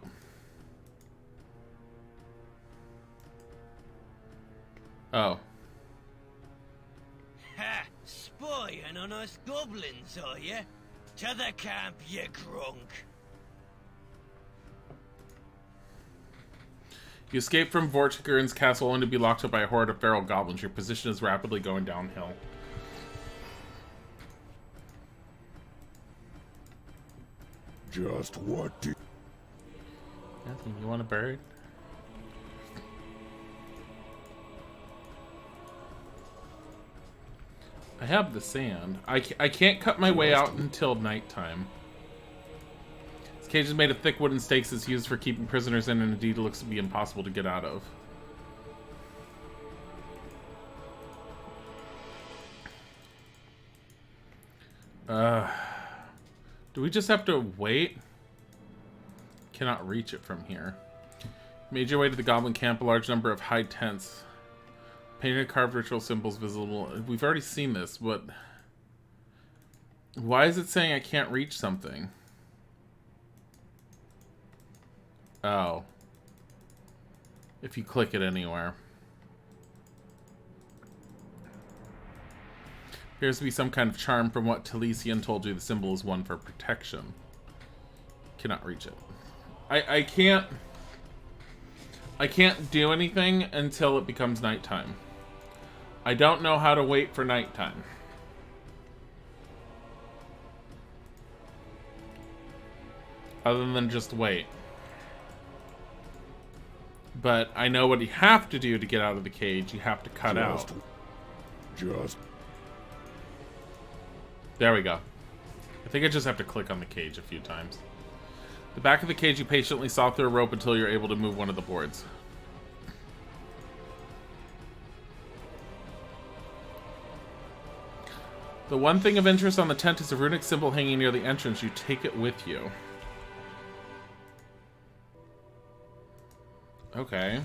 Oh. Ha! Spying on us goblins, are you? To the camp, you grunk! You escape from Vortigern's castle only to be locked up by a horde of feral goblins. Your position is rapidly going downhill. Just what do... Nothing. You want a bird? I have the sand. I can't cut my way out until nighttime. This cage is made of thick wooden stakes. It's used for keeping prisoners in, and indeed it looks to be impossible to get out of. Do we just have to wait? Cannot reach it from here. Made your way to the goblin camp. A large number of high tents. Painted carved ritual symbols visible. We've already seen this, but... Why is it saying I can't reach something? Oh. If you click it anywhere. Appears to be some kind of charm. From what Talisian told you, the symbol is one for protection. Cannot reach it. I can't do anything until it becomes nighttime. I don't know how to wait for nighttime. Other than just wait. But I know what you have to do to get out of the cage. You have to cut out. There we go. I think I just have to click on the cage a few times. The back of the cage, you patiently saw through a rope until you're able to move one of the boards. The one thing of interest on the tent is a runic symbol hanging near the entrance. You take it with you. Okay.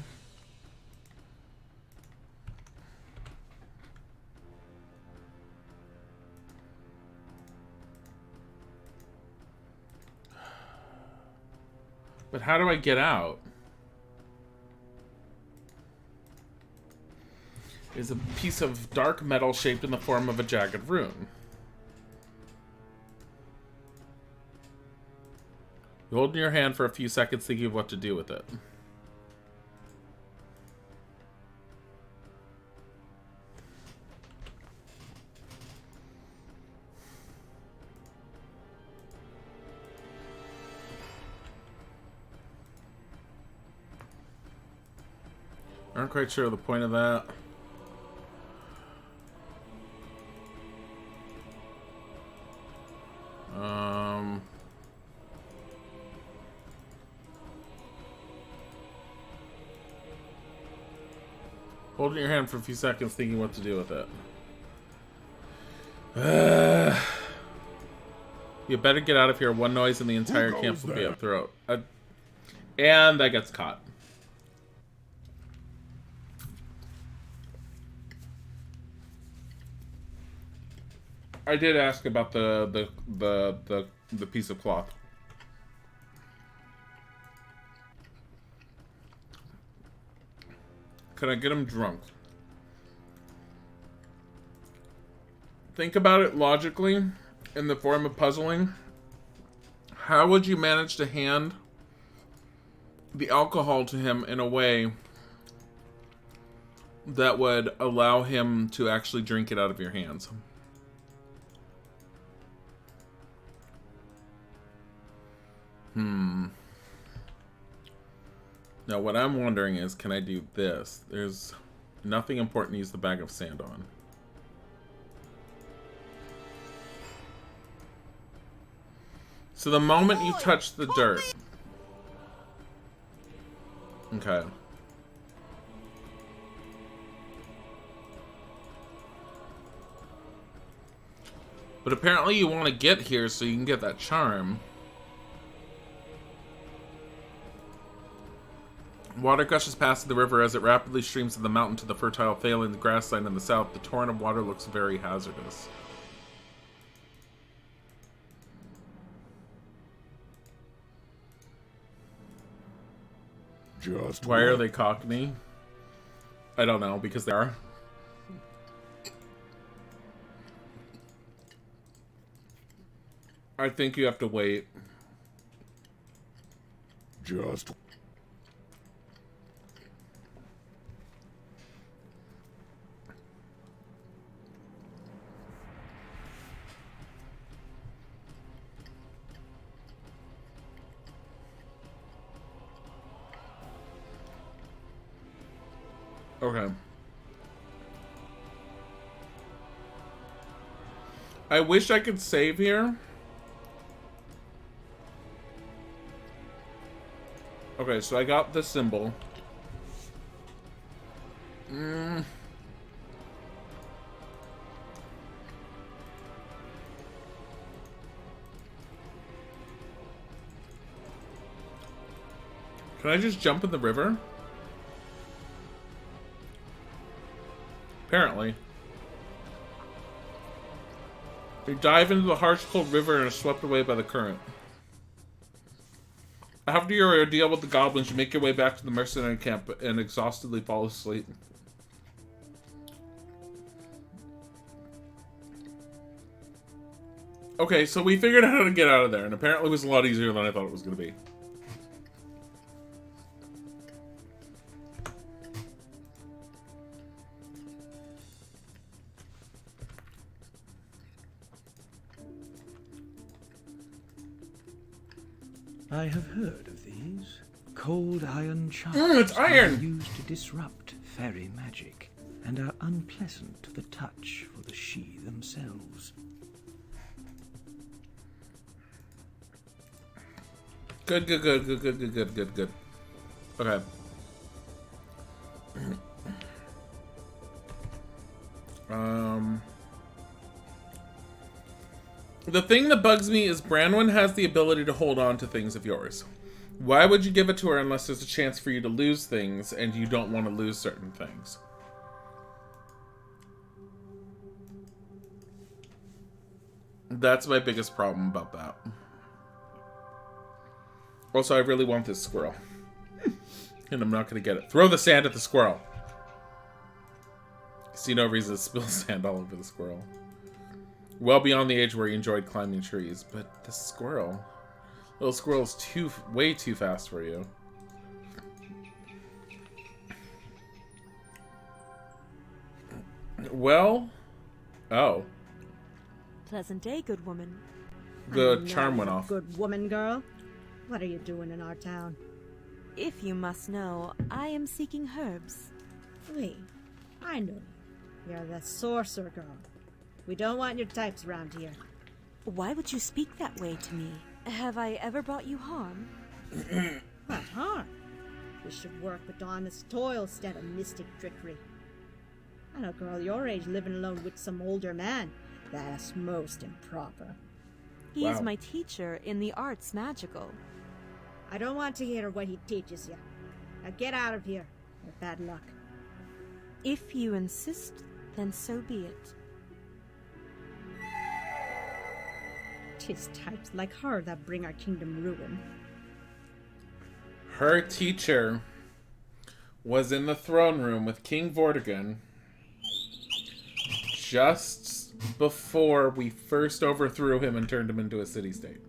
But how do I get out? Is a piece of dark metal shaped in the form of a jagged rune. You hold it in your hand for a few seconds thinking of what to do with it. Aren't quite sure of the point of that. Hold it in your hand for a few seconds thinking what to do with it. You better get out of here. One noise in the entire camp will be a throat. And that gets caught. I did ask about the piece of cloth. Can I get him drunk? Think about it logically, in the form of puzzling. How would you manage to hand the alcohol to him in a way that would allow him to actually drink it out of your hands? Now what I'm wondering is, can I do this? There's nothing important to use the bag of sand on. So the moment you touch the dirt. Okay. But apparently you want to get here so you can get that charm. Water gushes past the river as it rapidly streams to the mountain to the fertile failing the grassland in the south. The torrent of water looks very hazardous. Why are they Cockney? I don't know, because they are. I think you have to wait. Okay. I wish I could save here. Okay, so I got the symbol. Can I just jump in the river? Apparently. They dive into the harsh, cold river and are swept away by the current. After your ordeal with the goblins, you make your way back to the mercenary camp and exhaustedly fall asleep. Okay, so we figured out how to get out of there, and apparently it was a lot easier than I thought it was going to be. I have heard of these. Cold iron charms it's iron! are used to disrupt fairy magic and are unpleasant to the touch for the Sidhe themselves. Good. Okay. The thing that bugs me is Branwen has the ability to hold on to things of yours. Why would you give it to her unless there's a chance for you to lose things and you don't want to lose certain things? That's my biggest problem about that. Also, I really want this squirrel. And I'm not going to get it. Throw the sand at the squirrel. I see no reason to spill sand all over the squirrel. Well beyond the age where he enjoyed climbing trees, but the squirrel... Little squirrel's way too fast for you. Well... Oh. Pleasant day, good woman. The charm went off. Good woman, girl. What are you doing in our town? If you must know, I am seeking herbs. Wait, I know you. You're the sorcerer girl. We don't want your types around here. Why would you speak that way to me? Have I ever brought you harm? What harm? You should work with honest toil instead of mystic trickery. I know a girl your age living alone with some older man. That's most improper. He is my teacher in the arts magical. I don't want to hear what he teaches you. Now get out of here, with bad luck. If you insist, then so be it. 'Tis types like her that bring our kingdom ruin. Her teacher was in the throne room with King Vortigern just before we first overthrew him and turned him into a city-state.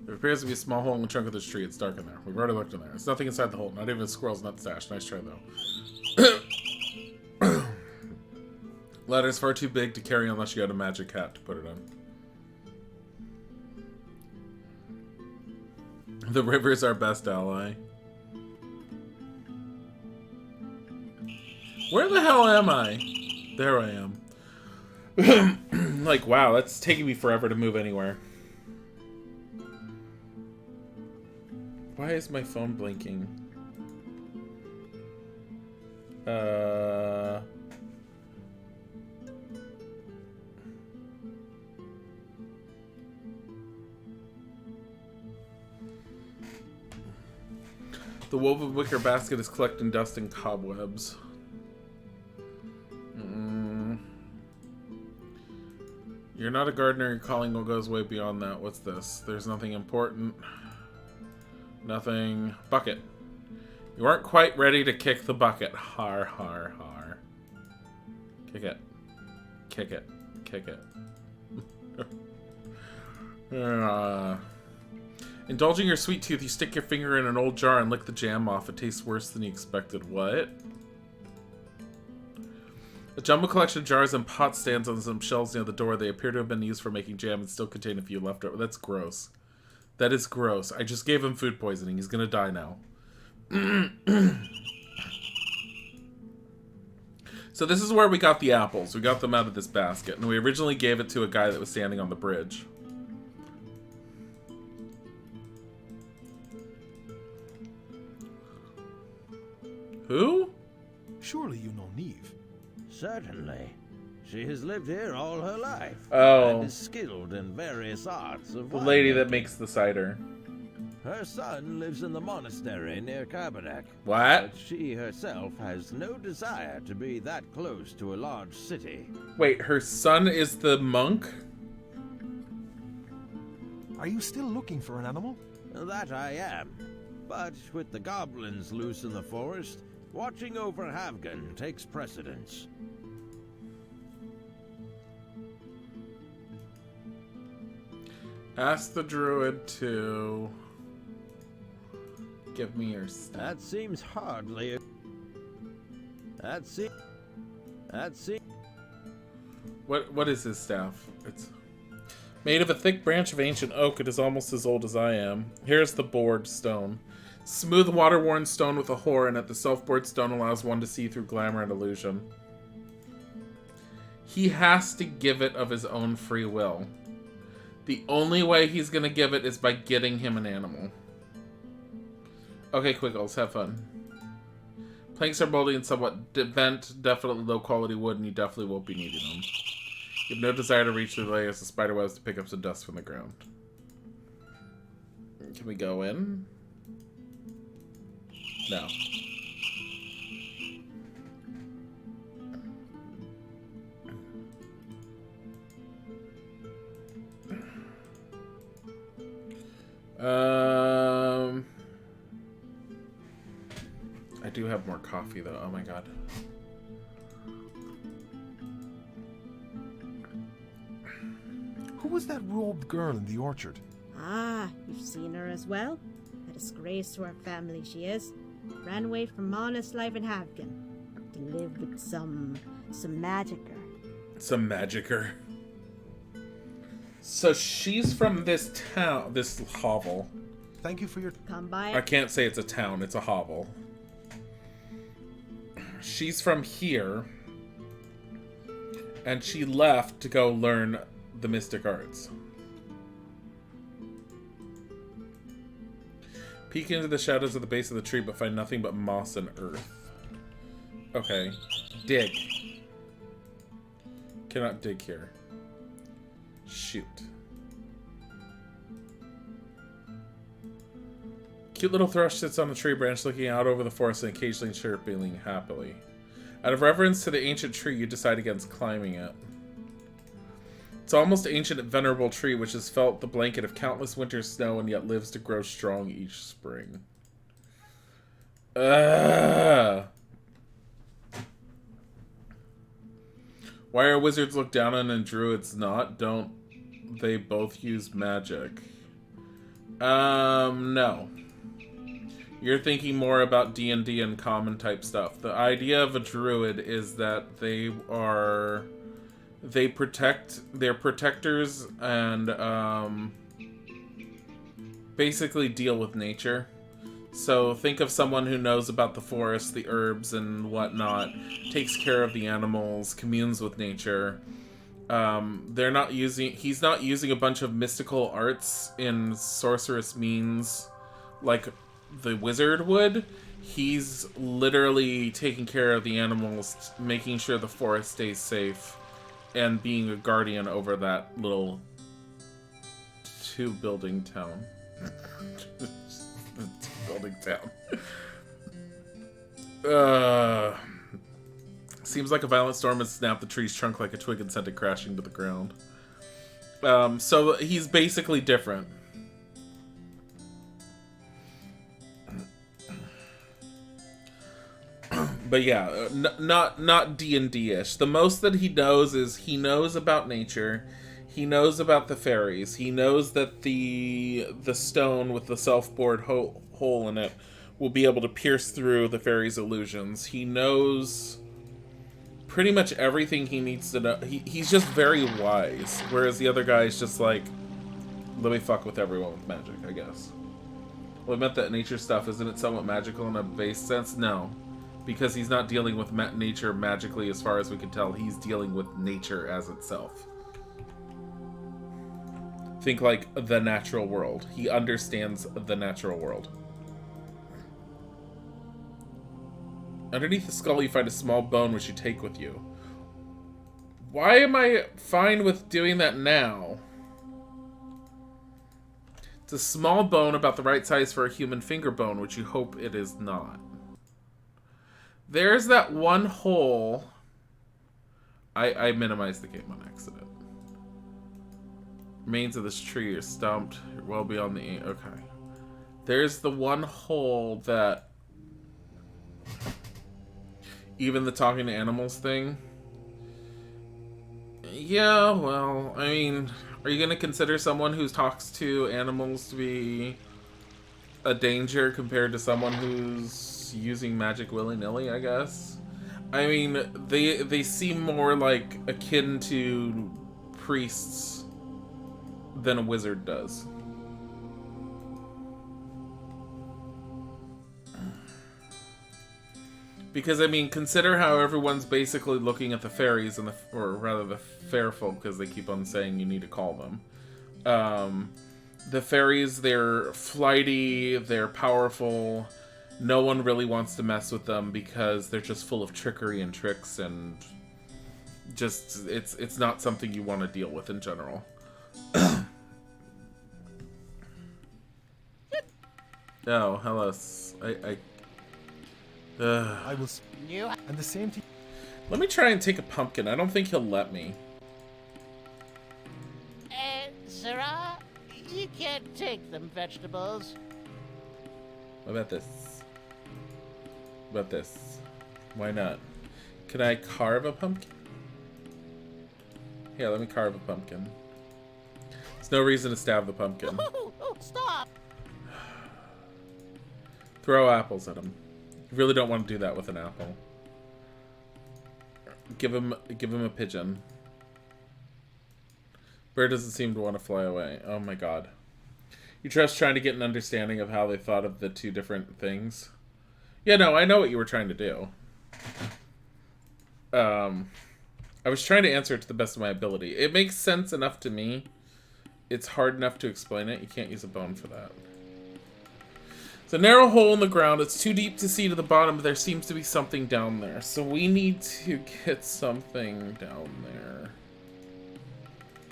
There appears to be a small hole in the trunk of this tree. It's dark in there. We've already looked in there. There's nothing inside the hole. Not even a squirrel's nut stash. Nice try, though. Ladder's far too big to carry unless you had a magic hat to put it on. The river's our best ally. Where the hell am I? There I am. Like, wow, that's taking me forever to move anywhere. Why is my phone blinking? The woven wicker basket is collecting dust and cobwebs. You're not a gardener, your calling goes way beyond that. What's this? There's nothing important. Nothing. Bucket. You aren't quite ready to kick the bucket. Har, har, har. Kick it. Kick it. Kick it. Indulging your sweet tooth, you stick your finger in an old jar and lick the jam off. It tastes worse than you expected. What? A jumbo collection of jars and pots stands on some shelves near the door. They appear to have been used for making jam and still contain a few leftover. That's gross. That is gross. I just gave him food poisoning. He's gonna die now. So this is where we got the apples. We got them out of this basket. And we originally gave it to a guy that was standing on the bridge. Who? Surely you know Neve. Certainly. She has lived here all her life. Oh. And is skilled in various arts of The lady winemaking. that makes the cider. Her son lives in the monastery near Carbonek. What? But she herself has no desire to be that close to a large city. Wait, her son is the monk? Are you still looking for an animal? That I am. But with the goblins loose in the forest, watching over Havgan takes precedence. Ask the druid to give me your stuff. That seems hardly... That seems... What is his staff? It's made of a thick branch of ancient oak. It is almost as old as I am. Here's the bored stone. Smooth, water-worn stone with a hole in it. The self-bored stone allows one to see through glamour and illusion. He has to give it of his own free will. The only way he's going to give it is by getting him an animal. Okay, Quiggles, have fun. Planks are moldy and somewhat bent, definitely low-quality wood, and you definitely won't be needing them. You have no desire to reach through the layers of spider webs to pick up some dust from the ground. Can we go in? No. I do have more coffee though. Oh my god. Who was that robed girl in the orchard? Ah, you've seen her as well? A disgrace to our family she is. Ran away from honest life in Havgan to live with some magicer. Some magicer. So she's from this town, this hovel. Thank you for your... Come by. I can't say it's a town, it's a hovel. She's from here. And she left to go learn the mystic arts. Peek into the shadows of the base of the tree, but find nothing but moss and earth. Okay. Dig. Cannot dig here. Shoot. Cute little thrush sits on the tree branch looking out over the forest and occasionally chirping happily. Out of reverence to the ancient tree, you decide against climbing it. It's almost ancient and venerable tree which has felt the blanket of countless winters' snow and yet lives to grow strong each spring. Why are wizards looked down on and druids not? Don't they both use magic? No. You're thinking more about D&D and common type stuff. The idea of a druid is that they're protectors and basically deal with nature. So think of someone who knows about the forest, the herbs and whatnot, takes care of the animals, communes with nature. He's not using a bunch of mystical arts in sorcerous means like the wizard would. He's literally taking care of the animals, making sure the forest stays safe, and being a guardian over that little two-building town. Building town. Seems like a violent storm has snapped the tree's trunk like a twig and sent it crashing to the ground. So he's basically different. But yeah, not D&D-ish. The most that he knows is he knows about nature. He knows about the fairies. He knows that the stone with the self-bored hole in it will be able to pierce through the fairies' illusions. He knows pretty much everything he needs to know. He's just very wise, whereas the other guy is just like, let me fuck with everyone with magic, I guess. Well, I meant that nature stuff, isn't it somewhat magical in a base sense? No. Because he's not dealing with nature magically as far as we can tell. He's dealing with nature as itself. Think like the natural world. He understands the natural world. Underneath the skull you find a small bone which you take with you. Why am I fine with doing that now? It's a small bone about the right size for a human finger bone, which you hope it is not. There's that one hole. I minimized the game on accident. Remains of this tree are stumped. You're well beyond the... Okay. There's the one hole that... Even the talking to animals thing. Yeah, well, I mean, are you going to consider someone who talks to animals to be a danger compared to someone who's using magic willy-nilly, I guess? I mean, they seem more like akin to priests than a wizard does. Because, I mean, consider how everyone's basically looking at the fairies, and or rather the fair folk, because they keep on saying you need to call them. The fairies, they're flighty, they're powerful. No one really wants to mess with them because they're just full of trickery and tricks, and just, it's not something you want to deal with in general. Oh, hello. I will. And the same to. Let me try and take a pumpkin. I don't think he'll let me. Sarah, you can't take them vegetables. What about this? What about this? Why not? Can I carve a pumpkin? Yeah, let me carve a pumpkin. There's no reason to stab the pumpkin. Oh, stop! Throw apples at him. You really don't want to do that with an apple. Give him a pigeon. Bird doesn't seem to want to fly away. Oh my god. You trust trying to get an understanding of how they thought of the two different things? Yeah, no, I know what you were trying to do. I was trying to answer it to the best of my ability. It makes sense enough to me. It's hard enough to explain it. You can't use a bone for that. It's a narrow hole in the ground. It's too deep to see to the bottom, but there seems to be something down there. So we need to get something down there.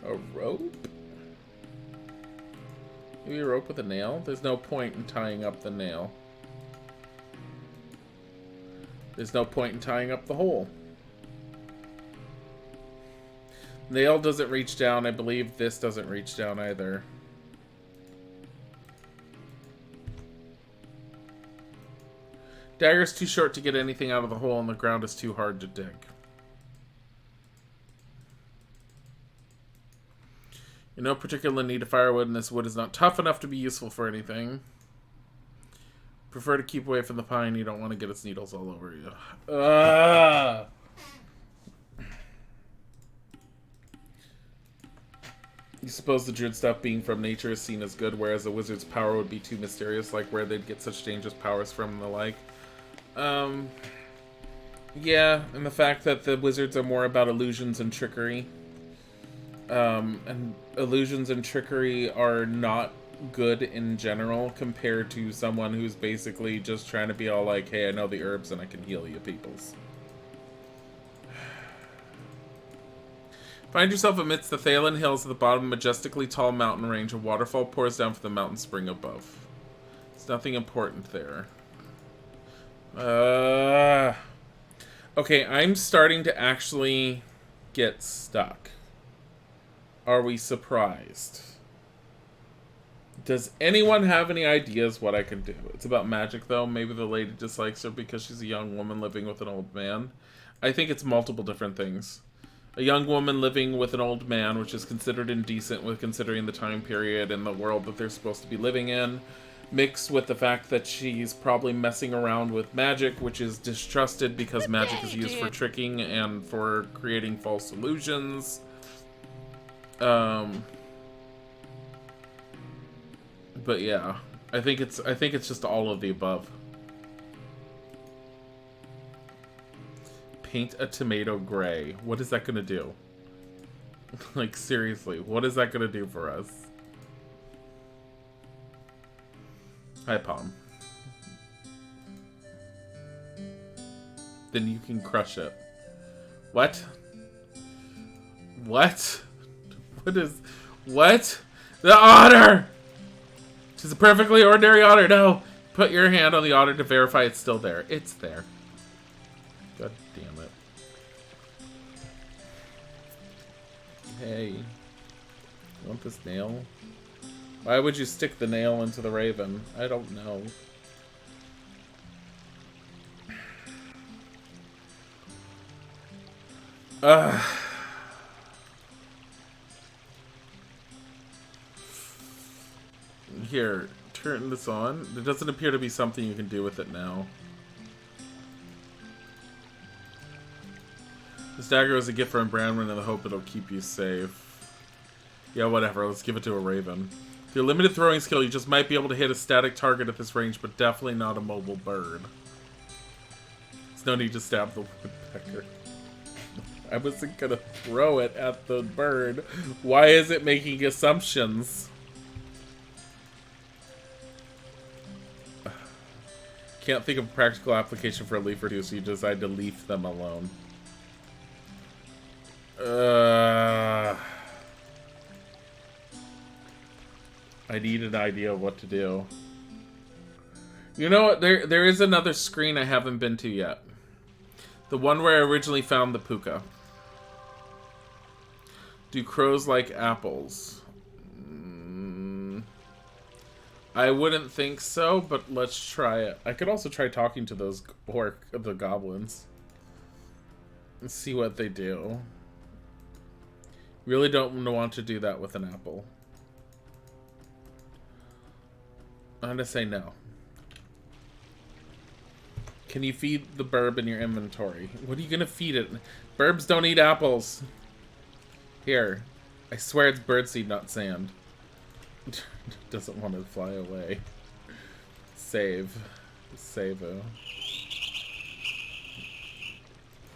A rope? Maybe a rope with a nail? There's no point in tying up the nail. There's no point in tying up the hole. Nail doesn't reach down. I believe this doesn't reach down either. Dagger's too short to get anything out of the hole, and the ground is too hard to dig. You're no particular need of firewood, and this wood is not tough enough to be useful for anything. Prefer to keep away from the pine. You don't want to get its needles all over you. You suppose the druid stuff being from nature is seen as good, whereas a wizard's power would be too mysterious, like where they'd get such dangerous powers from and the like. Yeah, and the fact that the wizards are more about illusions and trickery. And illusions and trickery are not good in general compared to someone who's basically just trying to be all like, hey, I know the herbs and I can heal you peoples. Find yourself amidst the Thalen Hills at the bottom of a majestically tall mountain range. A waterfall pours down from the mountain spring above. There's nothing important there. Okay, I'm starting to actually get stuck. Are we surprised? Does anyone have any ideas what I can do? It's about magic, though. Maybe the lady dislikes her because she's a young woman living with an old man. I think it's multiple different things. A young woman living with an old man, which is considered indecent with considering the time period and the world that they're supposed to be living in, mixed with the fact that she's probably messing around with magic, which is distrusted because magic is used for tricking and for creating false illusions. But yeah, I think it's just all of the above. Paint a tomato gray. What is that gonna do? Like, seriously, what is that gonna do for us? Hi, Palm. Then you can crush it. What? What? What is... What? The otter! She's a perfectly ordinary otter. No! Put your hand on the otter to verify it's still there. It's there. God damn it. Hey. You want this nail? Why would you stick the nail into the raven? I don't know. Here, turn this on. There doesn't appear to be something you can do with it now. This dagger was a gift from Branwen in the hope it'll keep you safe. Yeah, whatever. Let's give it to a raven. With your limited throwing skill, you just might be able to hit a static target at this range, but definitely not a mobile bird. There's no need to stab the woodpecker. I wasn't gonna throw it at the bird. Why is it making assumptions? Can't think of a practical application for a leaf or two, so you decide to leave them alone. I need an idea of what to do. You know what? There is another screen I haven't been to yet. The one where I originally found the puka. Do crows like apples? I wouldn't think so, but let's try it. I could also try talking to those the goblins. And see what they do. Really don't want to do that with an apple. I'm gonna say no. Can you feed the burb in your inventory? What are you gonna feed it? Burbs don't eat apples. Here. I swear it's birdseed, not sand. Doesn't want to fly away. Save. Save-o.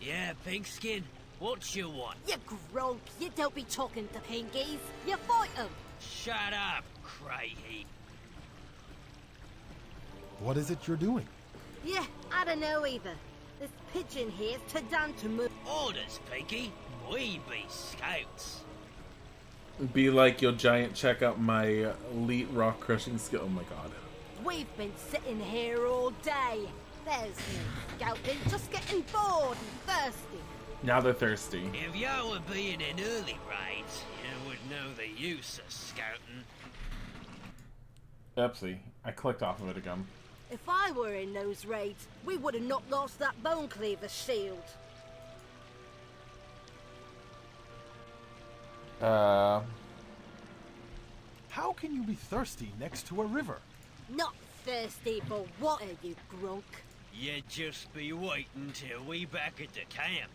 Yeah, Pigskin. What you want? You grump. You don't be talking to pinkies. You fight 'em. Shut up, Craigie. What is it you're doing? Yeah, I don't know either. This pigeon here's too done to move. Orders, Pinky. We be scouts. Be like, yo, giant, check out my elite rock crushing skill. Oh my god. We've been sitting here all day. There's no scouting, just getting bored and thirsty. Now they're thirsty. If you were being in early raids, you would know the use of scouting. Oopsie. I clicked off of it again. If I were in those raids, we would have not lost that bone cleaver shield. How can you be thirsty next to a river? Not thirsty for water, you grunk. You just be waiting till we back at the camp.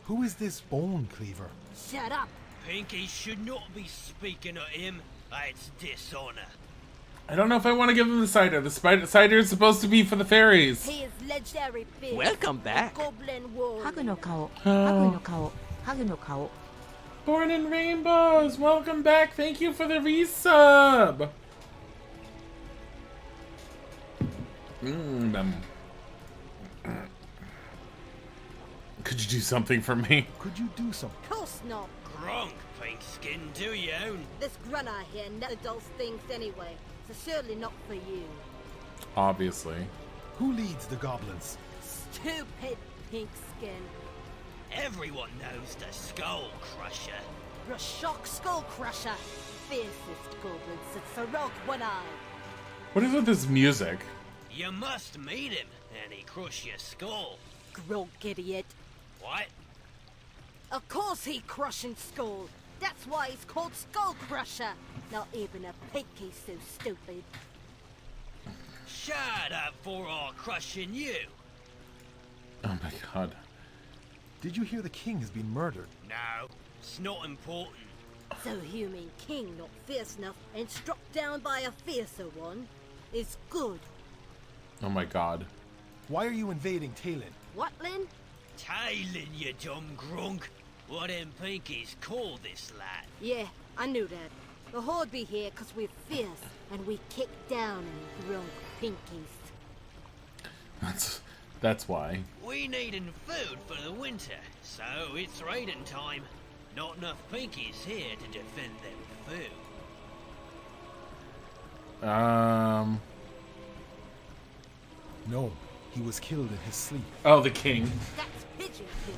Who is this bone cleaver? Shut up. Pinky should not be speaking of him. It's dishonor. I don't know if I want to give him the cider. The cider is supposed to be for the fairies. He is legendary big. Welcome back. Goblin warrior. Born in Rainbows, welcome back. Thank you for the resub. Could you do something for me? Could you do something? Of course not. Grunk, Pinkskin, do your own. This grunner here never does things anyway, so surely not for you. Obviously. Who leads the goblins? Stupid Pinkskin. Everyone knows the Skull Crusher. Rashok Skull Crusher. Fiercest goblin since Sarok One-Eye. What is with this music? You must meet him, and he crush your skull. Grunk idiot. What? Of course he crushing skull. That's why he's called Skull Crusher. Not even a pinky's so stupid. Shut up for all crushing you. Oh my god. Did you hear the king has been murdered? No, it's not important. So you mean king not fierce enough and struck down by a fiercer one is good. Oh my god. Why are you invading Talon? What, Lynn? Talon, you dumb grunk. What them pinkies call this lad? Yeah, I knew that. The Horde be here because we're fierce and we kick down and grunk pinkies. That's why. We needin' food for the winter, so it's raiding time. Not enough pinkies here to defend them food. No, he was killed in his sleep. Oh, the king. That's pigeon kill.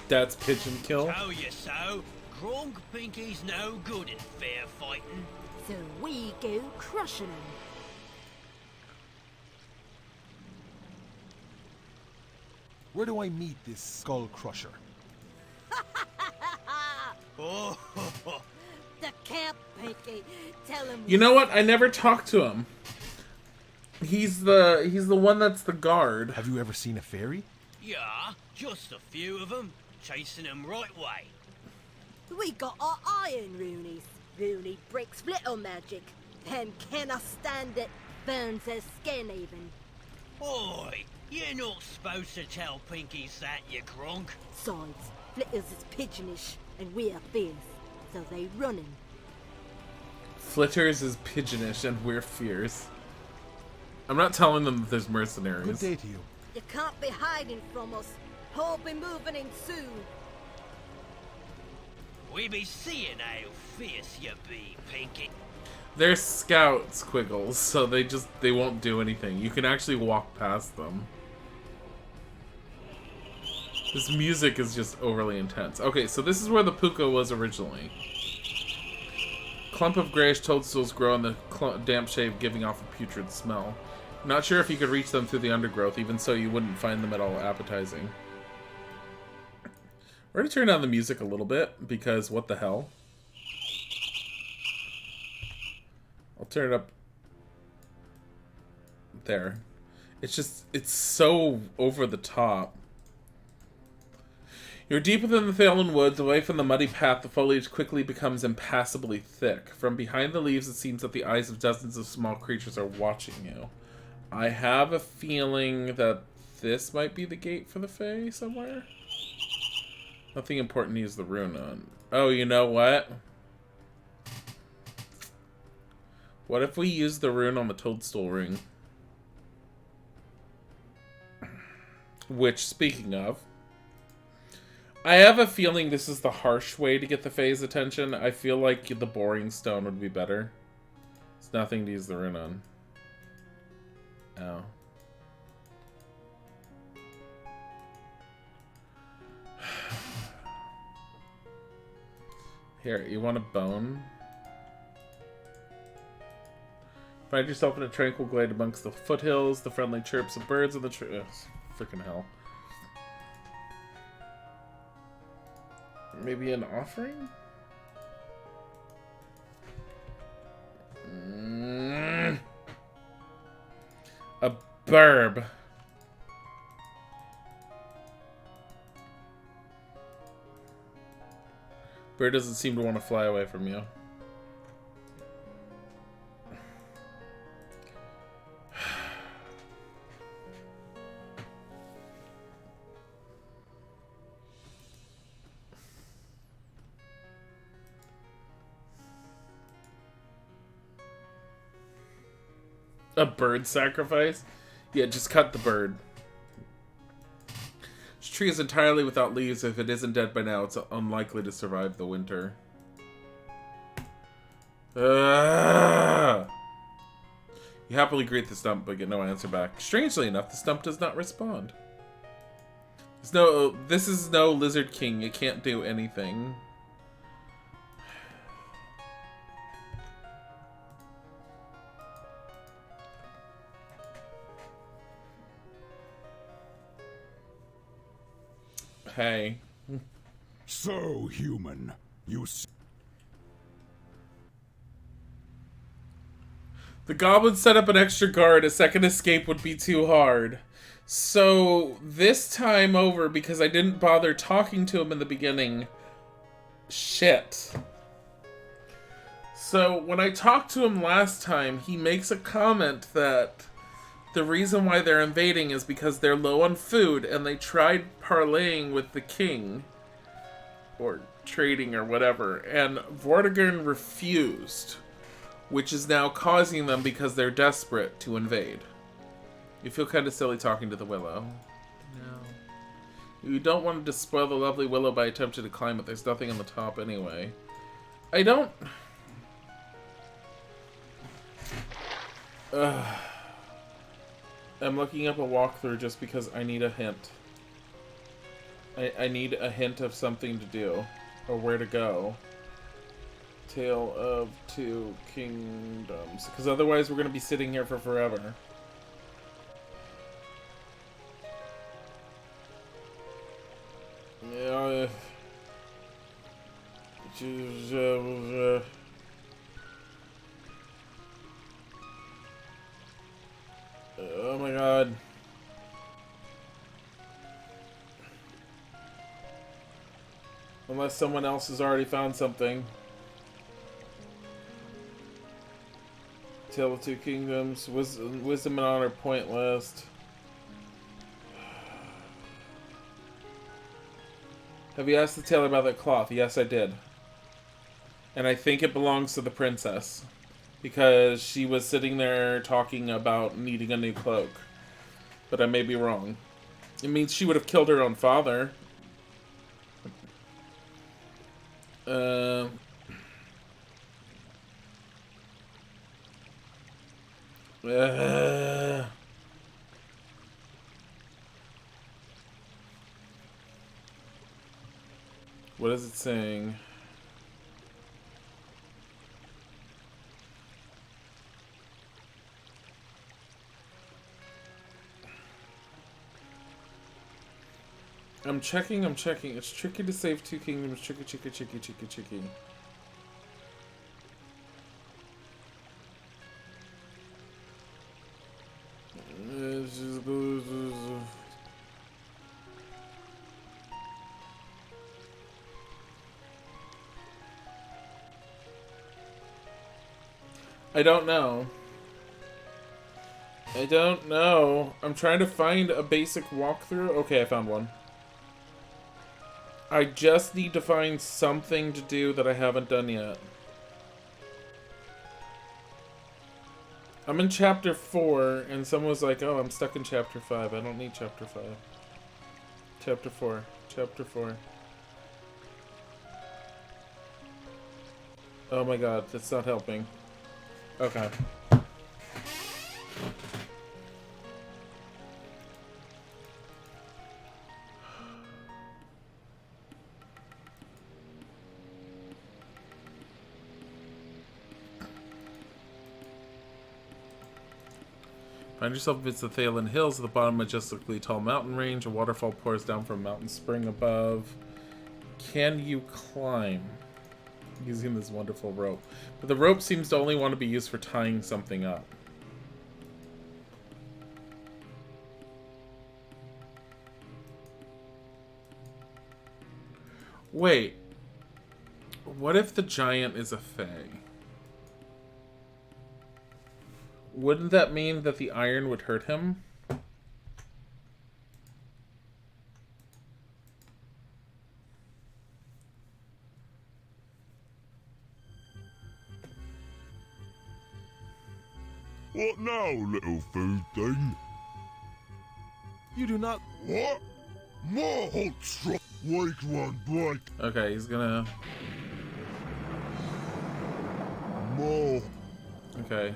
That's pigeon kill? Tell you so. Gronk Pinky's no good at fair fighting. So we go crushing him. Where do I meet this skull crusher? Oh, The camp, Pinky. Tell him. You know what? I never talked to him. He's the one that's the guard. Have you ever seen a fairy? yeah, just a few of them, chasing them right way. We got our iron Roonies. Rooney breaks little magic. Them cannot stand it. Burns their skin even. Oi, you're not supposed to tell Pinkies that, you Gronk. Besides, Flitters is pigeonish and we are fierce, so they running. Flitters is pigeonish and we're fierce. I'm not telling them that there's mercenaries. Good day to you. You can't be hiding from us. I'll be moving in soon. We be seeing how fierce you be, Pinky. They're scouts, Quiggles, so they won't do anything. You can actually walk past them. This music is just overly intense. Okay, so this is where the puka was originally. Clump of grayish toadstools grow in the damp shade, giving off a putrid smell. Not sure if you could reach them through the undergrowth, even so you wouldn't find them at all appetizing. We're going to turn down the music a little bit, because what the hell? I'll turn it up there. It's so over the top. You're deep within the Thalen woods, away from the muddy path. The foliage quickly becomes impassably thick. From behind the leaves, it seems that the eyes of dozens of small creatures are watching you. I have a feeling that this might be the gate for the Fae somewhere. Nothing important to use the rune on. Oh, you know what? What if we use the rune on the toadstool ring? Which, speaking of, I have a feeling this is the harsh way to get the Fae's attention. I feel like the boring stone would be better. It's nothing to use the rune on. Oh. Here, you want a bone? Find yourself in a tranquil glade amongst the foothills, the friendly chirps of birds, and the frickin' hell. Maybe an offering? A burb. Bird doesn't seem to want to fly away from you. A bird sacrifice? Yeah, just cut the bird. This tree is entirely without leaves. If it isn't dead by now, it's unlikely to survive the winter. You happily greet the stump, but get no answer back. Strangely enough, the stump does not respond. This is no Lizard King. It can't do anything. Hey. So human. The goblins set up an extra guard. A second escape would be too hard. So, this time over, because I didn't bother talking to him in the beginning... Shit. So, when I talked to him last time, he makes a comment that the reason why they're invading is because they're low on food, and they tried parlaying with the king. Or trading or whatever. And Vortigern refused. Which is now causing them, because they're desperate, to invade. You feel kind of silly talking to the willow. No. You don't want to spoil the lovely willow by attempting to climb it. There's nothing on the top anyway. I don't... I'm looking up a walkthrough just because I need a hint. I need a hint of something to do. or where to go. Tale of Two Kingdoms. Because otherwise we're going to be sitting here for forever. Yeah. Oh my god. Unless someone else has already found something. Tale of Two Kingdoms. Wisdom and Honor point list. Have you asked the tailor about that cloth? Yes, I did. And I think it belongs to the princess. Because she was sitting there talking about needing a new cloak. But I may be wrong. It means she would have killed her own father. What is it saying? I'm checking. It's tricky to save Two Kingdoms. Tricky. I don't know. I'm trying to find a basic walkthrough. Okay, I found one. I just need to find something to do that I haven't done yet. I'm in chapter 4, and someone was like, oh, I'm stuck in chapter 5. I don't need chapter 5. Chapter 4. Oh my god, that's not helping. Okay. Find yourself amidst the Thalen Hills at the bottom of a majestically tall mountain range. A waterfall pours down from a mountain spring above. Can you climb? Using this wonderful rope. But the rope seems to only want to be used for tying something up. Wait. What if the giant is a fae? Wouldn't that mean that the iron would hurt him? What now, little food thing? You do not... What? More hot strike. Wake one break. Okay, he's gonna... More. Okay.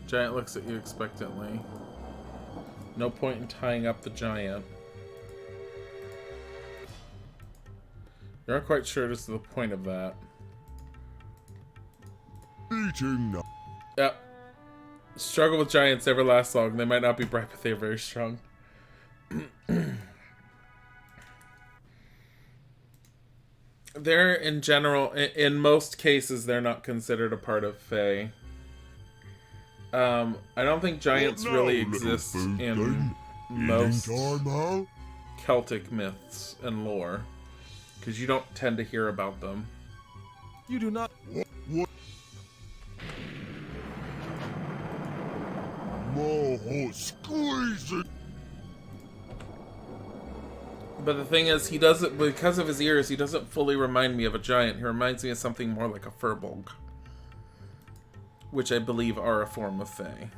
Giant looks at you expectantly. No point in tying up the giant. You're not quite sure as to the point of that. Eating. Yep. Struggle with giants never lasts long. They might not be bright, but they're very strong. They're, in general, in most cases, they're not considered a part of Fae. I don't think giants really exist in most Celtic myths and lore, because you don't tend to hear about them. You do not... What? More hot squeezing. But the thing is, he doesn't, because of his ears, he doesn't fully remind me of a giant. He reminds me of something more like a furbolg, which I believe are a form of Fae.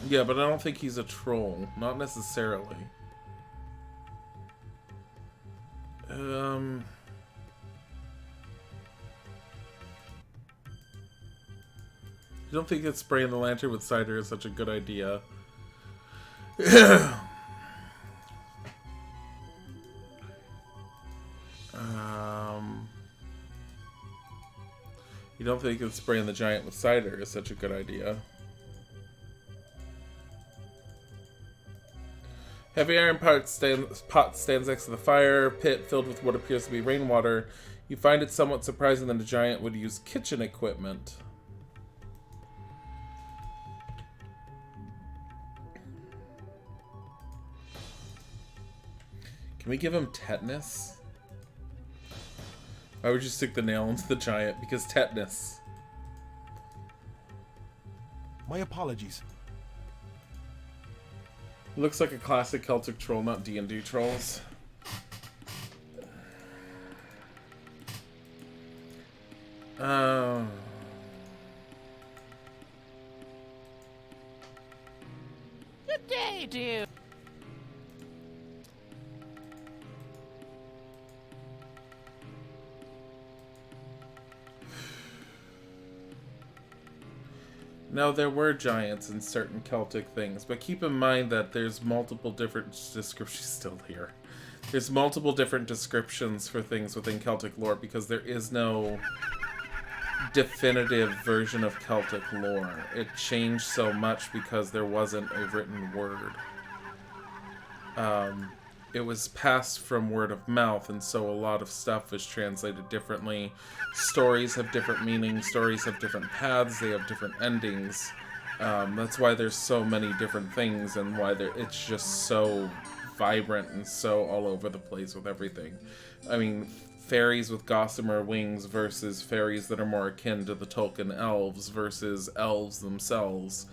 Yeah, but I don't think he's a troll. Not necessarily. I don't think that spraying the lantern with cider is such a good idea. You don't think that spraying the giant with cider is such a good idea? Heavy iron pot stands next to the fire pit filled with what appears to be rainwater. You find it somewhat surprising that a giant would use kitchen equipment. Can we give him tetanus? Why would you stick the nail into the giant? Because tetanus. My apologies. Looks like a classic Celtic troll, not D&D trolls. Good day, dude. Now, there were giants in certain Celtic things, but keep in mind that there's multiple different descriptions still here. There's multiple different descriptions for things within Celtic lore because there is no definitive version of Celtic lore. It changed so much because there wasn't a written word. It was passed from word of mouth, and so a lot of stuff was translated differently. Stories have different meanings, stories have different paths, they have different endings. That's why there's so many different things, and why it's just so vibrant and so all over the place with everything. I mean, fairies with gossamer wings versus fairies that are more akin to the Tolkien elves versus elves themselves.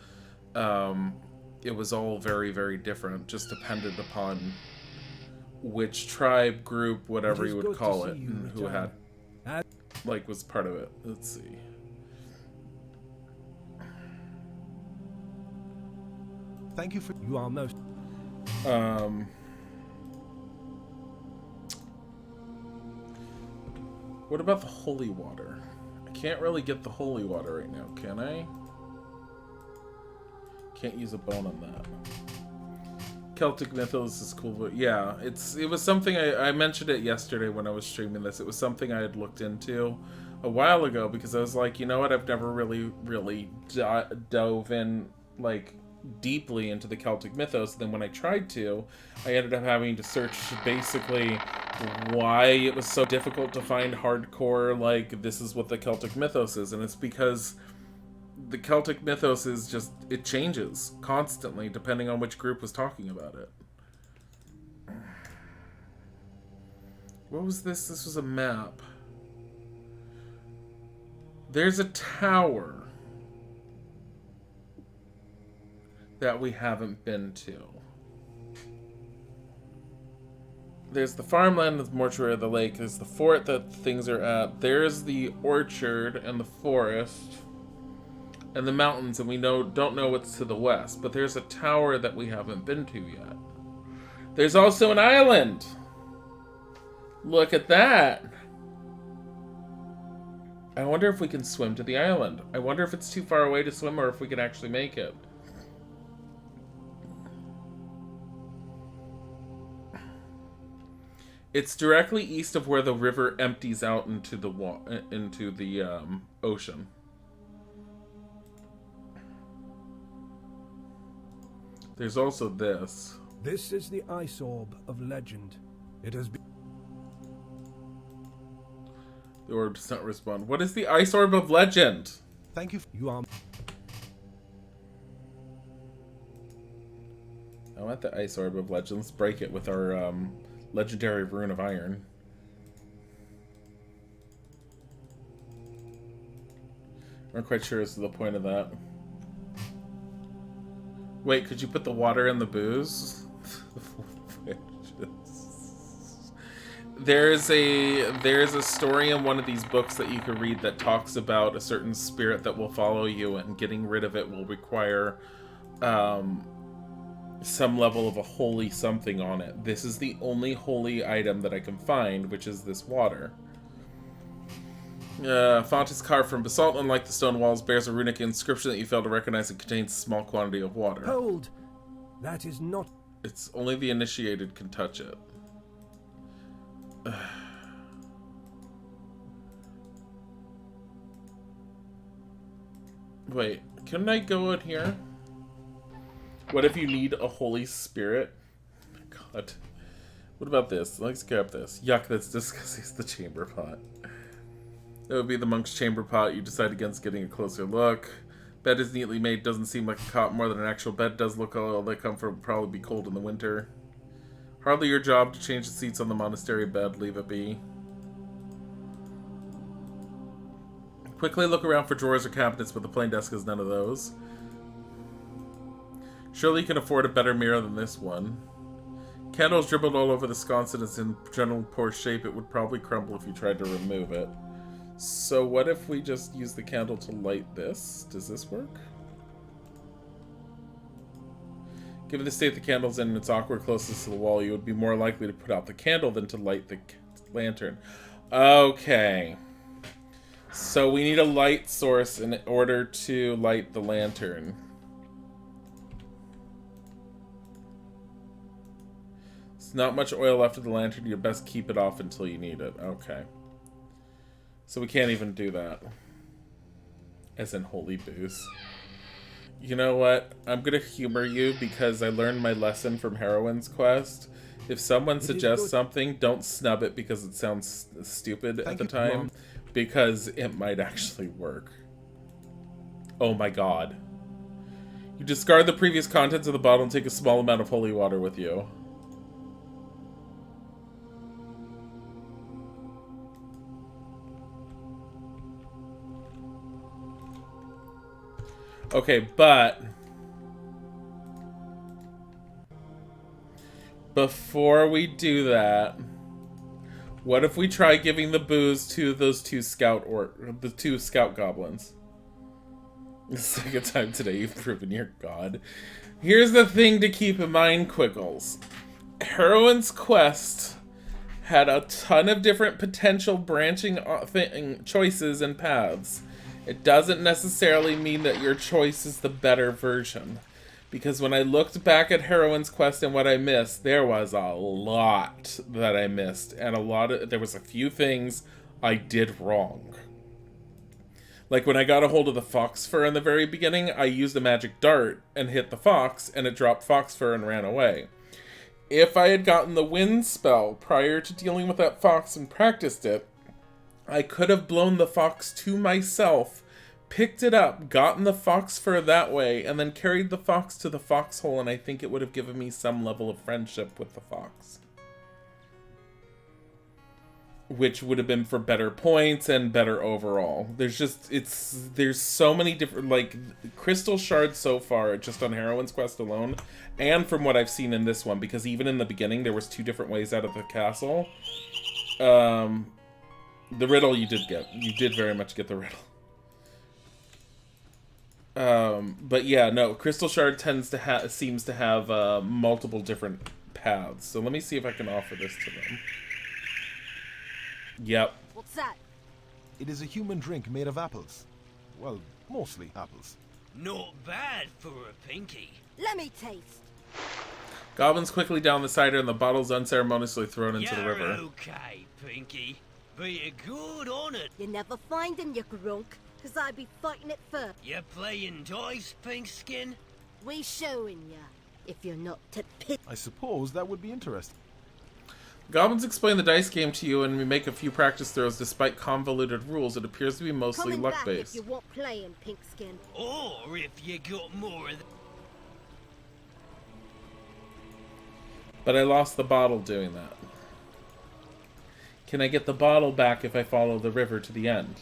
It was all very, very different, just depended upon which tribe, group, whatever you would call it, and who had, like, was part of it. Let's see. Thank you for... You are most... What about the holy water? I can't really get the holy water right now, can I? Can't use a bone on that. Celtic mythos is cool, but yeah, it was something I mentioned it yesterday when I was streaming this. It was something I had looked into a while ago because I was like, you know what, I've never really dove in like deeply into the Celtic mythos. And then when I tried to, I ended up having to search basically why it was so difficult to find hardcore, like, this is what the Celtic mythos is, and it's because the Celtic mythos is just, it changes constantly depending on which group was talking about it. What was this? This was a map. There's a tower that we haven't been to. There's the farmland, the mortuary of the lake, there's the fort that things are at, there's the orchard and the forest and the mountains, and we don't know what's to the west, but there's a tower that we haven't been to yet. There's also an island! Look at that! I wonder if we can swim to the island. I wonder if it's too far away to swim or if we can actually make it. It's directly east of where the river empties out into the ocean. There's also this. This is the Ice Orb of Legend. It has been... The orb does not respond. What is the Ice Orb of Legend? Thank you. You are... I want the Ice Orb of Legend. Let's break it with our legendary Rune of Iron. I'm not quite sure as to the point of that. Wait, could you put the water in the booze? There's a story in one of these books that you could read that talks about a certain spirit that will follow you, and getting rid of it will require some level of a holy something on it. This is the only holy item that I can find, which is this water. Font is carved from basalt, unlike the stone walls, bears a runic inscription that you fail to recognize and contains a small quantity of water. Hold! That is not... It's only the initiated can touch it. Wait, couldn't I go in here? What if you need a Holy Spirit? God. What about this? Let's grab this. Yuck, that's disgusting. It's the chamber pot. That would be the monk's chamber pot. You decide against getting a closer look. Bed is neatly made. Doesn't seem like a cot more than an actual bed does look. All they come from would probably be cold in the winter. Hardly your job to change the seats on the monastery bed. Leave it be. Quickly look around for drawers or cabinets, but the plain desk has none of those. Surely you can afford a better mirror than this one. Candles dribbled all over the sconce and it's in general poor shape. It would probably crumble if you tried to remove it. So what if we just use the candle to light this? Does this work? Given the state the candle's in and its awkward closeness to the wall, you would be more likely to put out the candle than to light the lantern. Okay. So we need a light source in order to light the lantern. There's not much oil left of the lantern. You best keep it off until you need it. Okay. So we can't even do that. As in holy booze. You know what? I'm gonna humor you because I learned my lesson from Heroine's Quest. If someone suggests something, don't snub it because it sounds stupid at the time. Because it might actually work. Oh my god. You discard the previous contents of the bottle and take a small amount of holy water with you. Okay, but before we do that, what if we try giving the booze to those two scout goblins? The second time today you've proven you're God. Here's the thing to keep in mind, Quiggles. Heroine's Quest had a ton of different potential branching choices and paths. It doesn't necessarily mean that your choice is the better version. Because when I looked back at Heroine's Quest and what I missed, there was a lot that I missed. And there was a few things I did wrong. Like when I got a hold of the fox fur in the very beginning, I used a magic dart and hit the fox and it dropped fox fur and ran away. If I had gotten the wind spell prior to dealing with that fox and practiced it, I could have blown the fox to myself, picked it up, gotten the fox fur that way, and then carried the fox to the foxhole, and I think it would have given me some level of friendship with the fox. Which would have been for better points and better overall. There's so many different, like, crystal shards so far, just on Heroine's Quest alone, and from what I've seen in this one, because even in the beginning, there was 2 different ways out of the castle. The riddle you did get. You did very much get the riddle. But yeah, no, Crystal Shard seems to have multiple different paths. So let me see if I can offer this to them. Yep. What's that? It is a human drink made of apples. Well, mostly apples. Not bad for a pinky. Let me taste. Goblins quickly down the cider and the bottle's unceremoniously thrown into the river. Okay, Pinky. Be a good on it. You never find him, you grunk, because I be fighting it first. You playing dice, Pinkskin? We showing ya, if you're not to pit. I suppose that would be interesting. Goblins explain the dice game to you and we make a few practice throws. Despite convoluted rules, it appears to be mostly luck-based. If you want playing, Pinkskin. Or if you got more of But I lost the bottle doing that. Can I get the bottle back if I follow the river to the end?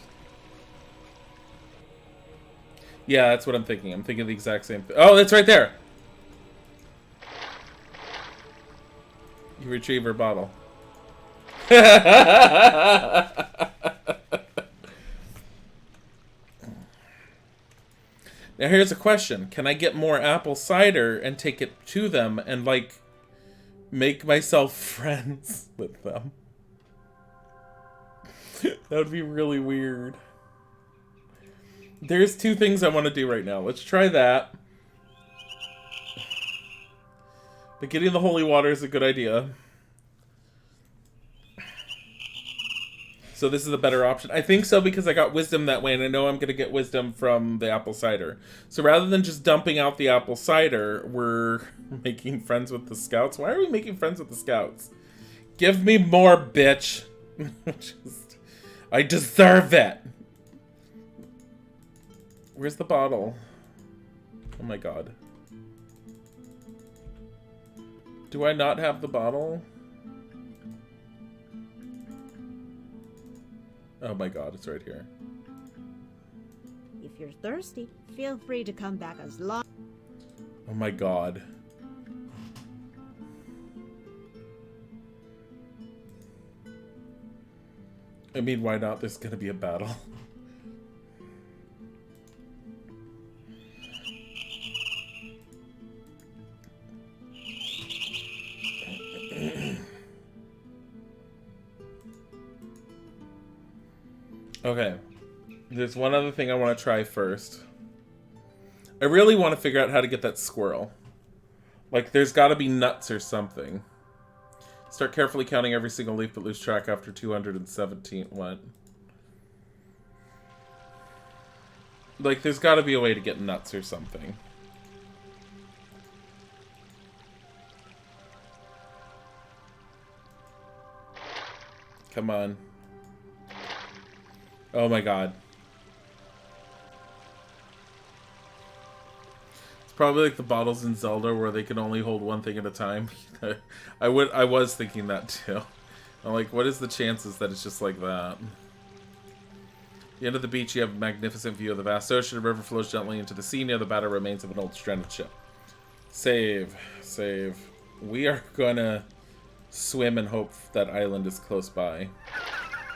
Yeah, that's what I'm thinking. I'm thinking the exact same thing. Oh, that's right there! You retrieve her bottle. Now here's a question. Can I get more apple cider and take it to them and, like, make myself friends with them? That would be really weird. There's 2 things I want to do right now. Let's try that. But getting the holy water is a good idea. So this is a better option. I think so because I got wisdom that way, and I know I'm going to get wisdom from the apple cider. So rather than just dumping out the apple cider, we're making friends with the scouts. Why are we making friends with the scouts? Give me more, bitch. I deserve it. Where's the bottle? Oh my god. Do I not have the bottle? Oh my god, it's right here. If you're thirsty, feel free to come back as long. Oh my god. I mean, why not? There's gonna be a battle. Okay. There's one other thing I want to try first. I really want to figure out how to get that squirrel. Like, there's got to be nuts or something. Start carefully counting every single leaf but lose track after 217. What? Like, there's got to be a way to get nuts or something. Come on. Oh my god. It's probably like the bottles in Zelda where they can only hold one thing at a time. I was thinking that too. I'm like, what is the chances that it's just like that? At the end of the beach, you have a magnificent view of the vast ocean. A river flows gently into the sea near the battered remains of an old stranded ship. Save. Save. We are gonna swim and hope that island is close by.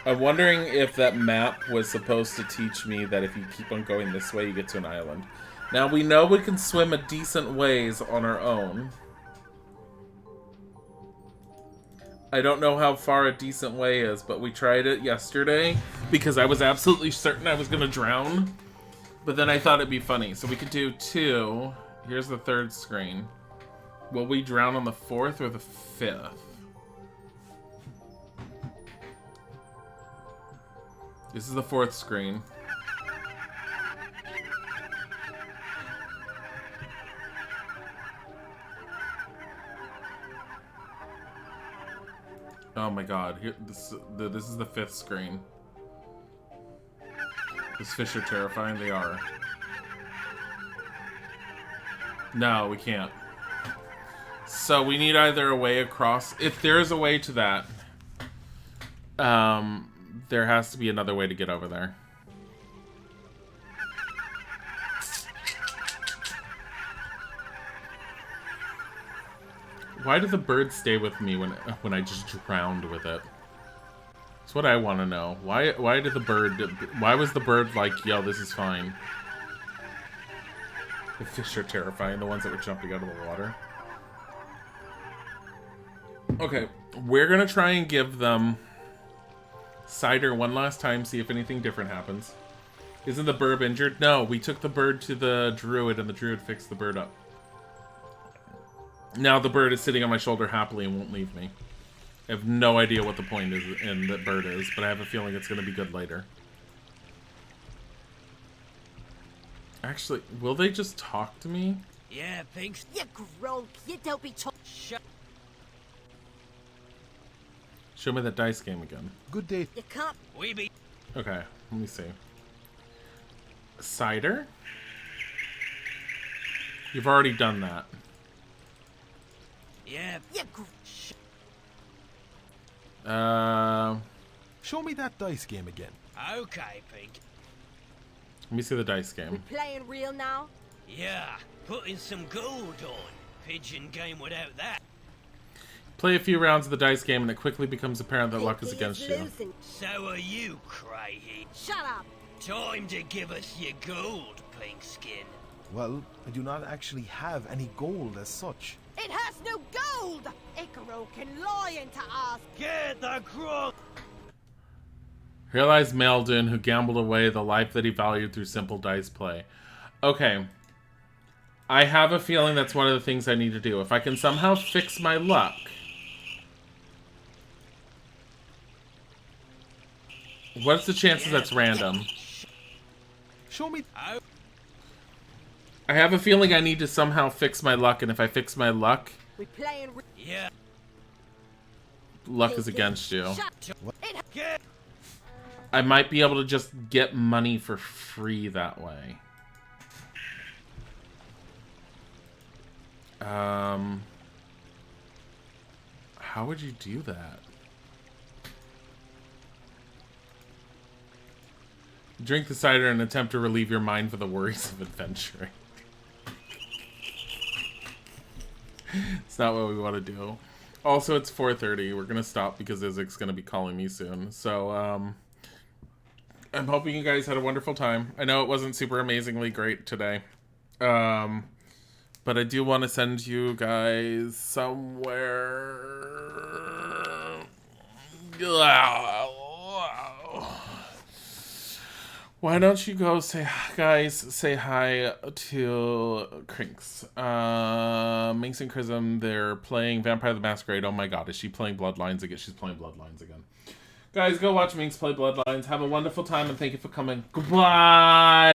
I'm wondering if that map was supposed to teach me that if you keep on going this way, you get to an island. Now, we know we can swim a decent ways on our own. I don't know how far a decent way is, but we tried it yesterday because I was absolutely certain I was going to drown. But then I thought it'd be funny. So we could do 2. Here's the 3rd screen. Will we drown on the 4th or the 5th? This is the 4th screen. Oh my god, here, this is the 5th screen. These fish are terrifying, they are. No, we can't. So we need either a way across. If there's a way to that, there has to be another way to get over there. Why did the bird stay with me when I just drowned with it? That's what I want to know. Why did the bird... Why was the bird like, yo, this is fine? The fish are terrifying, the ones that were jumping out of the water. Okay, we're gonna try and give them cider one last time, see if anything different happens. Isn't the bird injured? No, we took the bird to the druid and the druid fixed the bird up. Now the bird is sitting on my shoulder happily and won't leave me. I have no idea what the point is in that bird is, but I have a feeling it's going to be good later. Actually, will they just talk to me? Yeah, thanks. You grog, you don't be Shut. Show me that dice game again. Good day. You can't. We be. Okay, let me see. Cider? You've already done that. Yeah. You Show me that dice game again. Okay, Pink. Let me see the dice game. We playing real now? Yeah, putting some gold on. Pigeon game without that. Play a few rounds of the dice game and it quickly becomes apparent that luck is against you. So are you, Craigie. Shut up. Time to give us your gold, Pink Skin. Well, I do not actually have any gold as such. It has no gold! Icaro can lie into us! Get the crook! Realize Meldon, who gambled away the life that he valued through simple dice play. Okay. I have a feeling that's one of the things I need to do. If I can somehow fix my luck. What's the chances that's random? Show me. I have a feeling I need to somehow fix my luck, and if I fix my luck, Yeah. luck is against you. I might be able to just get money for free that way. How would you do that? Drink the cider and attempt to relieve your mind for the worries of adventuring. It's not what we want to do. Also, it's 4:30. We're going to stop because Isaac's going to be calling me soon. So, I'm hoping you guys had a wonderful time. I know it wasn't super amazingly great today. But I do want to send you guys somewhere. Why don't you go say hi to Crinks. Minx and Chrism, they're playing Vampire the Masquerade. Oh my god, is she playing Bloodlines again? She's playing Bloodlines again. Guys, go watch Minx play Bloodlines. Have a wonderful time and thank you for coming. Goodbye!